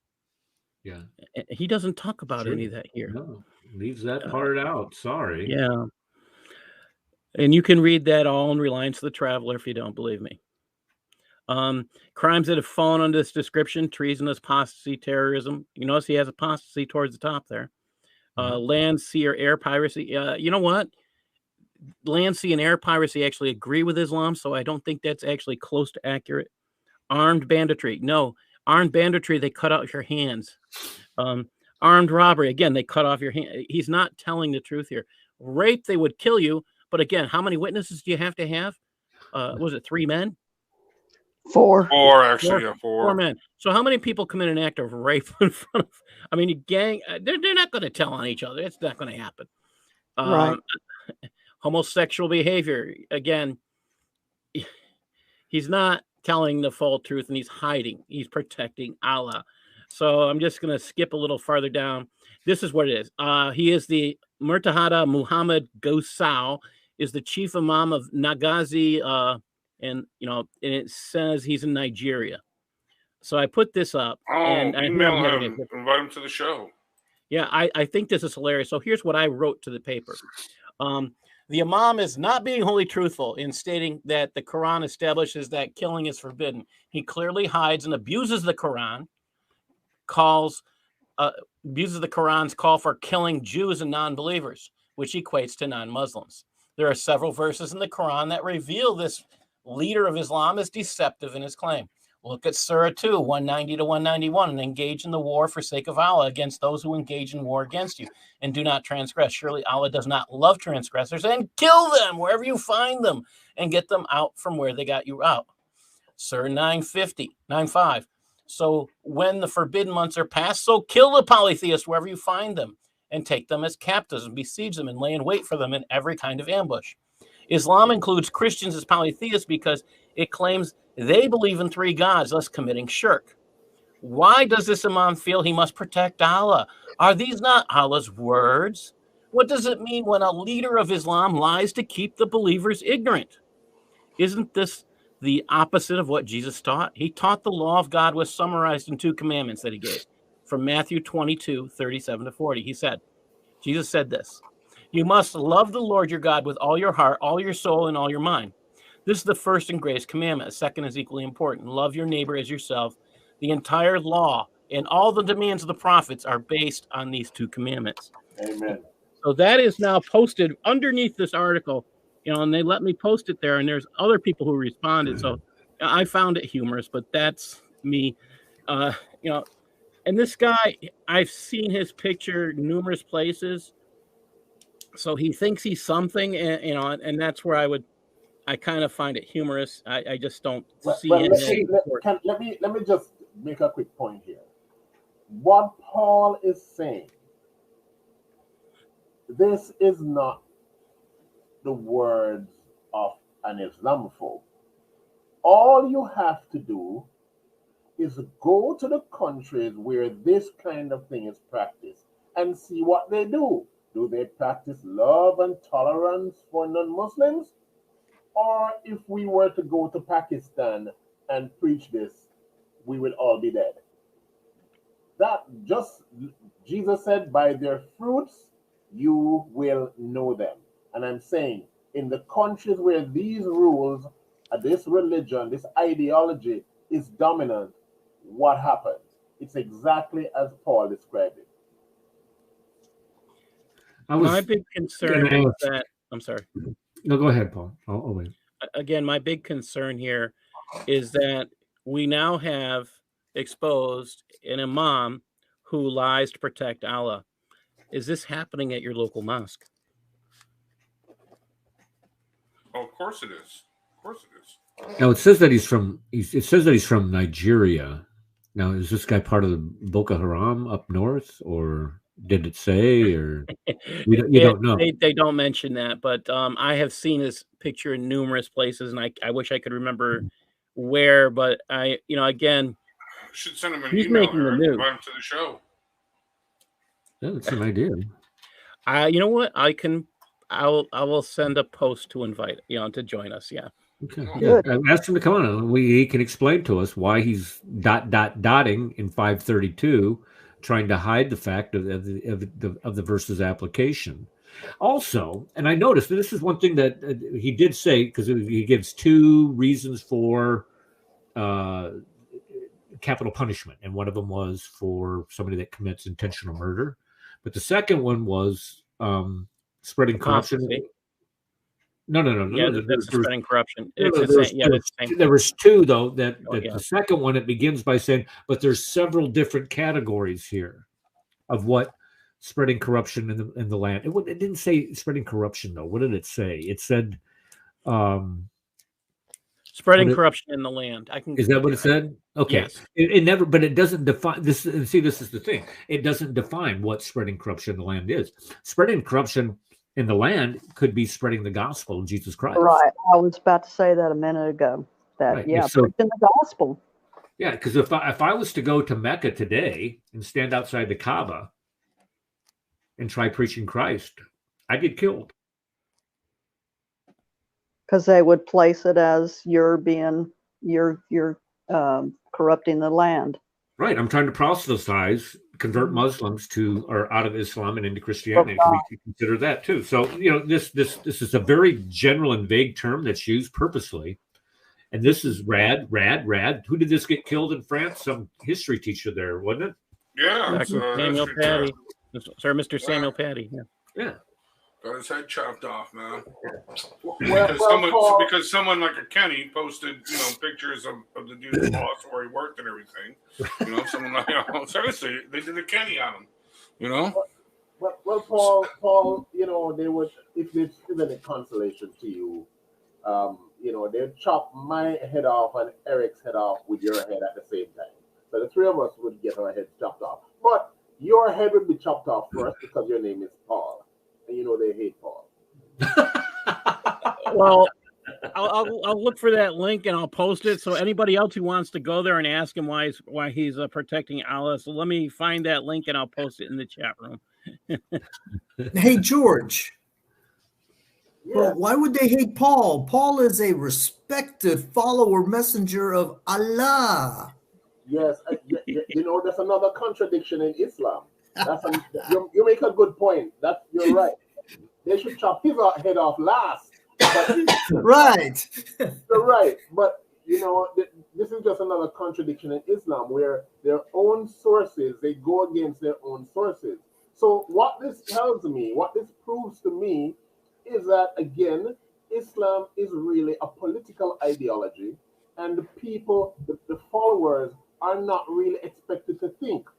Yeah.
He doesn't talk about any of that here.
No, leaves that part out. Sorry.
Yeah. And you can read that all in Reliance of the Traveler if you don't believe me. Crimes that have fallen under this description: treason, apostasy, terrorism. You notice he has apostasy towards the top there. Land, sea, or air piracy. You know what? Land, sea, and air piracy actually agree with Islam, so I don't think that's actually close to accurate. Armed banditry. No. Armed banditry, they cut out your hands. Armed robbery, again, they cut off your hand. He's not telling the truth here. Rape, they would kill you. But again, how many witnesses do you have to have? Was it 3 men?
4.
Four, actually, yeah, four.
4 men. So how many people commit an act of rape in front of? I mean, a gang. They're not going to tell on each other. It's not going to happen.
Right.
Homosexual behavior. Again, he's not telling the full truth, and he's hiding. He's protecting Allah. So I'm just going to skip a little farther down. This is what it is. He is the Murtahada Muhammad Gosau, is the chief imam of Nagazi, and it says he's in Nigeria. So I put this up. And
email him, invite him to the show.
Yeah, I think this is hilarious. So here's what I wrote to the paper. The imam is not being wholly truthful in stating that the Quran establishes that killing is forbidden. He clearly hides and abuses the Quran, abuses the Quran's call for killing Jews and non-believers, which equates to non-Muslims. There are several verses in the Quran that reveal this leader of Islam is deceptive in his claim. Look at Surah 2, 190 to 191, and engage in the war for sake of Allah against those who engage in war against you, and do not transgress. Surely Allah does not love transgressors, and kill them wherever you find them, and get them out from where they got you out. Surah 9:5. So when the forbidden months are past, so kill the polytheists wherever you find them, and take them as captives, and besiege them, and lay in wait for them in every kind of ambush. Islam includes Christians as polytheists because it claims they believe in 3 gods, thus committing shirk. Why does this imam feel he must protect Allah? Are these not Allah's words? What does it mean when a leader of Islam lies to keep the believers ignorant? Isn't this the opposite of what Jesus taught? He taught the law of God was summarized in 2 commandments that he gave. From Matthew 22, 37 to 40, Jesus said this: you must love the Lord your God with all your heart, all your soul, and all your mind. This is the first and greatest commandment. The second is equally important. Love your neighbor as yourself. The entire law and all the demands of the prophets are based on these 2 commandments.
Amen.
So that is now posted underneath this article, and they let me post it there, and there's other people who responded. So I found it humorous, but that's me. And this guy, I've seen his picture numerous places. So he thinks he's something, and that's where I kind of find it humorous. I just don't see it.
Let me just make a quick point here. What Paul is saying, this is not the words of an Islamophobe. All you have to do is go to the countries where this kind of thing is practiced and see what they do. Do they practice love and tolerance for non-Muslims? Or if we were to go to Pakistan and preach this, we would all be dead. That just, Jesus said, by their fruits, you will know them. And I'm saying, in the countries where these rules, this religion, this ideology is dominant, what happens? It's exactly as Paul described it.
My big concern is that, I'm sorry.
No, go ahead, Paul. I'll wait.
Again, my big concern here is that we now have exposed an imam who lies to protect Allah. Is this happening at your local mosque?
Oh, of course it is. Of course it is.
Now it says that he's from Nigeria. Now, is this guy part of the Boko Haram up north, or did it say, or you don't know?
They don't mention that, but I have seen his picture in numerous places, and I wish I could remember where, but again,
should send him an
he's
email.
Making the news.
Invite him to the show.
Yeah, that's an idea.
You know what? I will send a post to invite to join us. Yeah.
Okay. Yeah. Ask him to come on. He can explain to us why he's dotting in 532, trying to hide the fact of the verse's application. Also, and I noticed this is one thing that he did say, because he gives 2 reasons for capital punishment, and one of them was for somebody that commits intentional murder. But the second one was spreading corruption.
Apostasy.
No.
Yeah, that's spreading corruption.
No,
It's the same. Yeah, it's the same.
There was two though. That
yeah.
The second one, it begins by saying, but there's several different categories here of what spreading corruption in the land. It didn't say spreading corruption though. What did it say? It said
spreading corruption in the land.
Is that what it said? Okay.
Yes.
It never, but it doesn't define this. See, this is the thing. It doesn't define what spreading corruption in the land is. Spreading corruption in the land could be spreading the gospel of Jesus Christ.
Right. I was about to say that a minute ago. That
Right.
yeah,
So-
preaching the gospel.
Yeah, because if I was to go to Mecca today and stand outside the Kaaba and try preaching Christ, I'd get killed.
Because they would place it as you're corrupting the land.
Right. I'm trying to proselytize, convert Muslims or out of Islam and into Christianity. We can consider that too. So, this is a very general and vague term that's used purposely. And this is rad. Who did this get killed in France? Some history teacher there, wasn't it?
Yeah.
Samuel Patty. Sir, Mr. Samuel Patty.
Yeah.
Got his head chopped off, man.
Well,
because someone like a Kenny posted, pictures of the dude's boss where he worked and everything. Someone like, seriously, they did a Kenny on him.
Well, Paul, they would, if this is any consolation to you, they'd chop my head off and Eric's head off with your head at the same time. So the three of us would get our heads chopped off. But your head would be chopped off first because your name is Paul. And they hate Paul.
Well, I'll look for that link and I'll post it. So anybody else who wants to go there and ask him why he's protecting Allah, so let me find that link and I'll post it in the chat room.
Hey, George.
Yeah.
Well, why would they hate Paul? Paul is a respected follower, messenger of Allah.
Yes, there's another contradiction in Islam. You make a good point. You're right. They should chop his head off last. But,
Right.
You're right. But, this is just another contradiction in Islam where their own sources, they go against their own sources. So what this tells me, what this proves to me is that, again, Islam is really a political ideology and the people, the followers, are not really expected to think.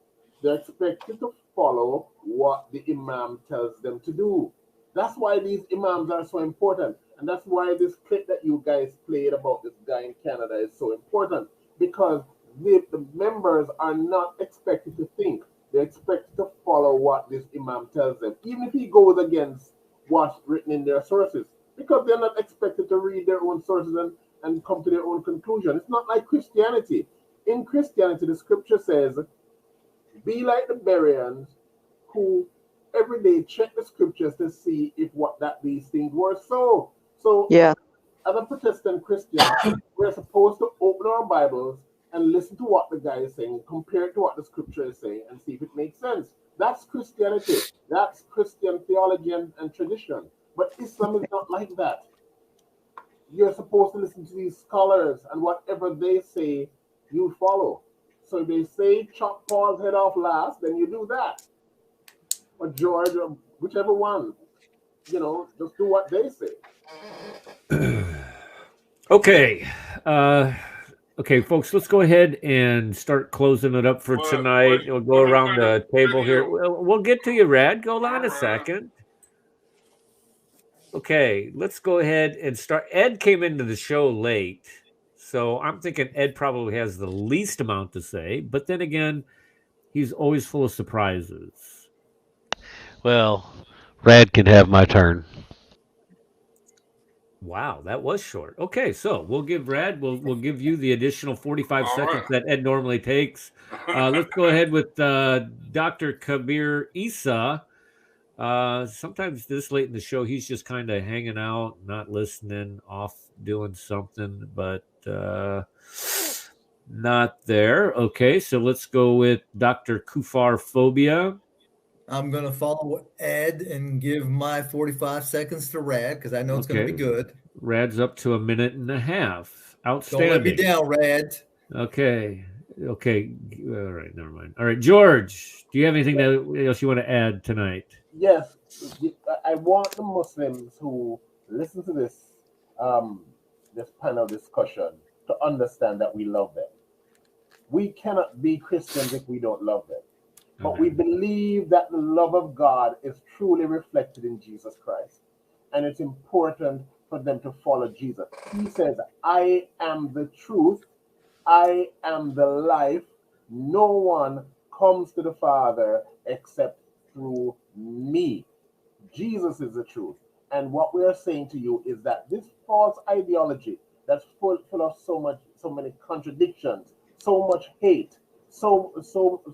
They're expected to follow what the imam tells them to do. That's why these imams are so important. And that's why this clip that you guys played about this guy in Canada is so important. Because the members are not expected to think. They're expected to follow what this imam tells them, even if he goes against what's written in their sources. Because they're not expected to read their own sources and come to their own conclusion. It's not like Christianity. In Christianity, the scripture says, be like the Bereans who every day check the scriptures to see if these things were so. So
Yeah.
as a Protestant Christian, we're supposed to open our Bibles and listen to what the guy is saying, compare it to what the scripture is saying, and see if it makes sense. That's Christianity. That's Christian theology and tradition. But Islam is not like that. You're supposed to listen to these scholars, and whatever they say, you follow. So if they say chop Paul's head off last, then you do that. Or George, or whichever one, just do what they say.
Okay. Okay, folks, let's go ahead and start closing it up for tonight. We'll go around the table here. We'll get to you, Rad. Hold on a second. Okay, let's go ahead and start. Ed came into the show late, so I'm thinking Ed probably has the least amount to say, but then again, he's always full of surprises.
Well, Rad can have my turn.
Wow, that was short. Okay, so we'll give Rad, we'll give you the additional 45 seconds that Ed normally takes. Let's go ahead with Dr. Kabir Isa. Sometimes this late in the show, he's just kind of hanging out, not listening, off doing something, but not there. Okay, so let's go with Dr. Kufar Phobia.
I'm going to follow Ed and give my 45 seconds to Rad because I know it's going to be good.
Rad's up to a minute and a half. Outstanding.
Don't let me down, Rad.
Okay. Okay. All right. Never mind. All right, George. Do you have anything else you want to add tonight?
Yes, I want the Muslims who listen to this panel discussion to understand that we love them. We cannot be Christians if we don't love them. But we believe that the love of God is truly reflected in Jesus Christ. And it's important for them to follow Jesus. He says, I am the truth. I am the life. No one comes to the Father except through me. Jesus is the truth. And what we are saying to you is that this false ideology that's full of so many contradictions, so much hate, so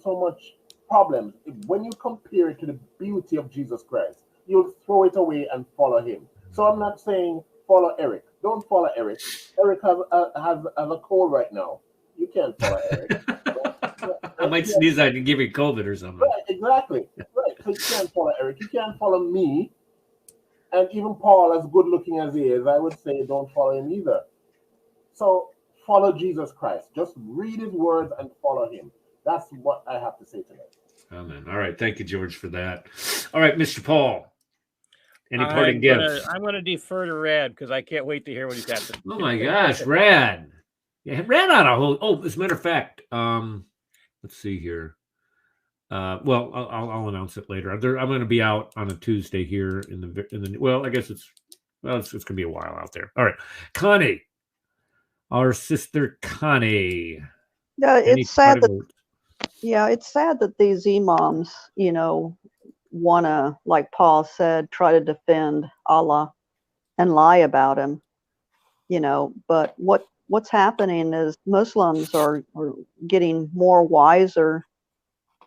much problems. When you compare it to the beauty of Jesus Christ, you'll throw it away and follow him. So I'm not saying follow Eric. Don't follow Eric. Eric has a cold right now. You can't follow Eric.
I might sneeze. I can give you COVID or something.
Right, exactly. Right. So you can't follow Eric. You can't follow me. And even Paul, as good looking as he is, I would say don't follow him either. So follow Jesus Christ. Just read his words and follow him. That's what I have to say tonight.
Amen. All right. Thank you, George, for that. All right, Mr. Paul. Any parting gifts?
I'm going to defer to Rad because I can't wait to hear what he's got to say.
Oh, my gosh. Rad. Yeah, Rad on a whole. Oh, as a matter of fact, let's see here. Well, I'll announce it later. I'm going to be out on a Tuesday here in the. Well, I guess it's going to be a while out there. All right, Connie, our sister Connie.
Yeah, it's sad that. Yeah, it's sad that these imams, want to, like Paul said, try to defend Allah and lie about him. But what's happening is Muslims are getting more wiser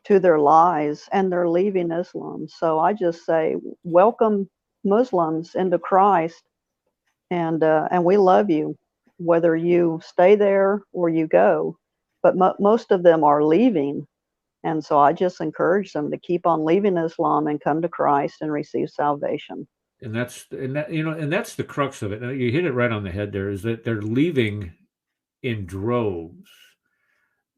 to their lies, and they're leaving Islam. So I just say, welcome Muslims into Christ, and we love you, whether you stay there or you go. But most of them are leaving, and so I just encourage them to keep on leaving Islam and come to Christ and receive salvation.
And that's the crux of it. Now, you hit it right on the head. There is that they're leaving in droves.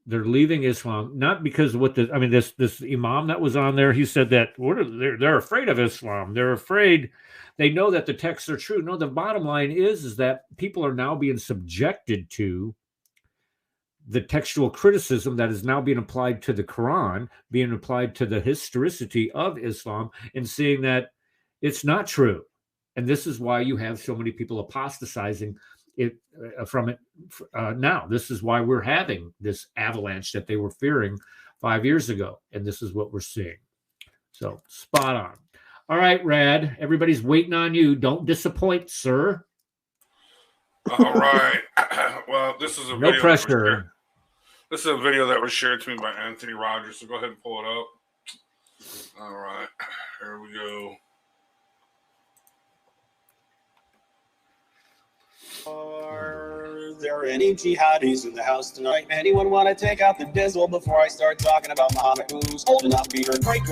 They're leaving Islam not because of what this imam that was on there. He said that they're afraid of Islam. They're afraid. They know that the texts are true. No, the bottom line is that people are now being subjected to the textual criticism that is now being applied to the Quran, being applied to the historicity of Islam, and seeing that it's not true. And this is why you have so many people apostatizing from it now. This is why we're having this avalanche that they were fearing 5 years ago. And this is what we're seeing. So spot on. All right, Rad, everybody's waiting on you. Don't disappoint, sir.
All right. Well, this is a
no pressure.
This is a video that was shared to me by Anthony Rogers. So go ahead and pull it up. All right. Here we go.
Are there any jihadis in the house tonight? Anyone want to take out the dizzle before I start talking about Muhammad, who's old enough to be her great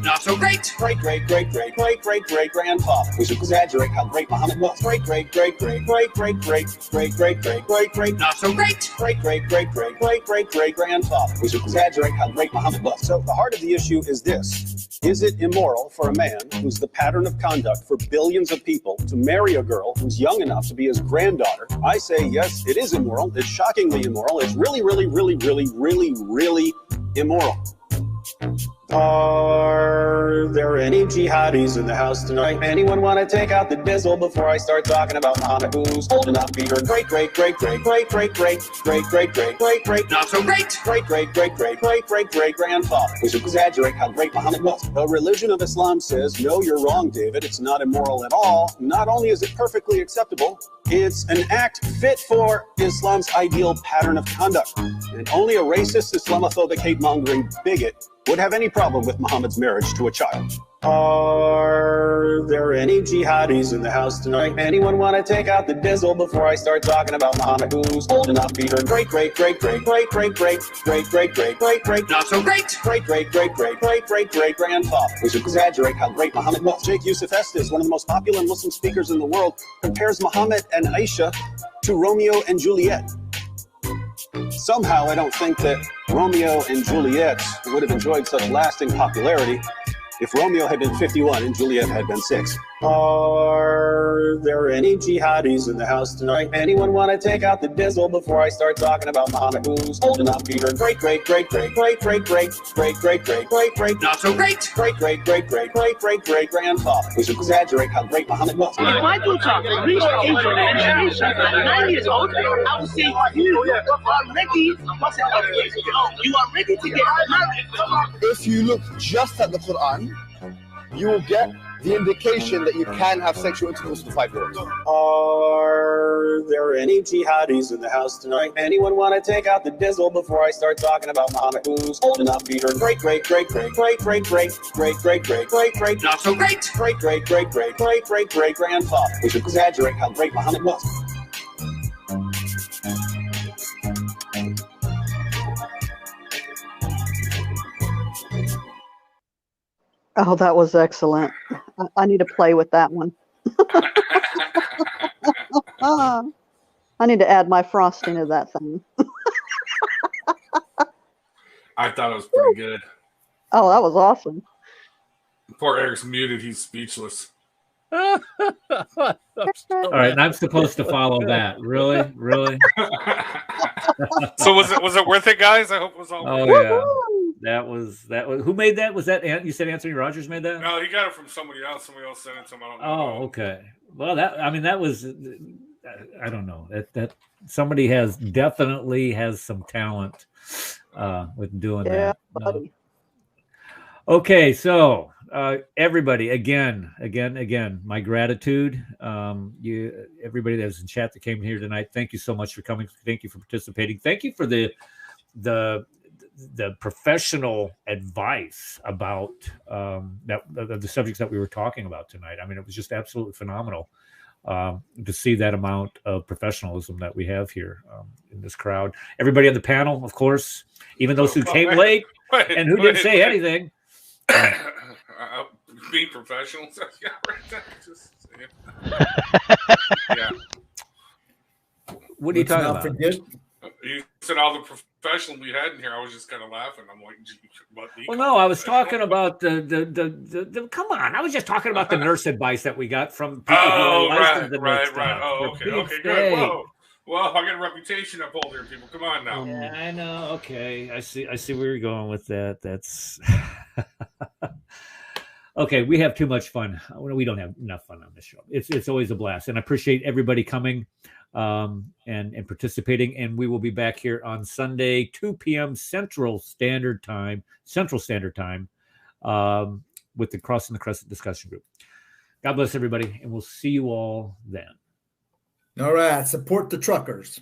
not so great grandfather? We should exaggerate how great Muhammad was. Great not so great grandfather. We should exaggerate how great Muhammad was. So the heart of the issue is this: is it immoral for a man who's the pattern of conduct for billions of people to marry a girl who's young enough to be his granddaughter? I say yes, it is immoral. It's shockingly immoral. It's really immoral. Are there any jihadis in the house tonight? Anyone want to take out the dizzle before I start talking about Muhammad, who's old enough to be her great not so great grandfather? We should exaggerate how great Muhammad was. The religion of Islam says, no, you're wrong, David. It's not immoral at all. Not only is it perfectly acceptable, it's an act fit for Islam's ideal pattern of conduct. And only a racist, Islamophobic, hate-mongering bigot would have any problem with Muhammad's marriage to a child. Are there any jihadis in the house tonight? Anyone want to take out the dizzle before I start talking about Muhammad, who's old enough to be her great not so great grandfather? We should exaggerate how great Muhammad was. Sheikh Yusuf Estes, one of the most popular Muslim speakers in the world, compares Muhammad and Aisha to Romeo and Juliet. Somehow, I don't think that Romeo and Juliet would have enjoyed such lasting popularity if Romeo had been 51 and Juliet had been 6. Are there any jihadis in the house tonight? Anyone want to take out the diesel before I start talking about Muhammad, who's old enough to be her great great great great great great great great great great great great not so great great great great great great great great grandfather? We should exaggerate how great Muhammad was.
If my daughter reached the age of menstruation at 9 years old, I would say you are ready. You are ready to get married.
If you look just at the Quran, you will get the indication that you can have sexual intercourse with 5-year-olds.
Are there any jihadis in the house tonight? Anyone want to take out the diesel before I start talking about Muhammad, who's old enough to be her great great great great great great great great great great great great not so great great great great great great great great grandfather? We should exaggerate how great Muhammad was.
Oh, that was excellent. I need to play with that one. I need to add my frosting to that thing.
I thought it was pretty good.
Oh, that was awesome.
Poor Eric's muted. He's speechless.
All right, and I'm supposed to follow that. Really? Really?
So was it worth it, guys? I hope it was all
Oh,
worth it.
yeah. That was who made that? Was that you said Anthony Rogers made that?
No, he got it from somebody else. Somebody else sent it to him. I don't know.
Oh, okay. Well, that was I don't know. That somebody definitely has some talent with doing that.
Buddy.
Okay, so everybody, again, my gratitude. Everybody that was in chat that came here tonight, thank you so much for coming. Thank you for participating. Thank you for the professional advice about the subjects that we were talking about tonight. I mean, it was just absolutely phenomenal to see that amount of professionalism that we have here in this crowd. Everybody on the panel, of course, even those who came late and who didn't say anything.
Being professional. Yeah, right. Yeah.
What are you talking about?
You said all the professionals we had in here. I was just kind of laughing. I'm like,
well, no, I was talking about the. Come on, I was just talking about the nurse advice that we got from people who are licensed in this stuff.
Right. Oh, okay, good. Whoa. Well, I got a reputation up here, people. Come on now.
Yeah, I know. Okay, I see where you're going with that. That's okay. We have too much fun. We don't have enough fun on this show. It's always a blast, and I appreciate everybody coming and participating. And we will be back here on Sunday, 2 p.m. Central Standard Time, with the Crossing the Crescent discussion group. God bless everybody, and we'll see you all then.
All right. Support the truckers.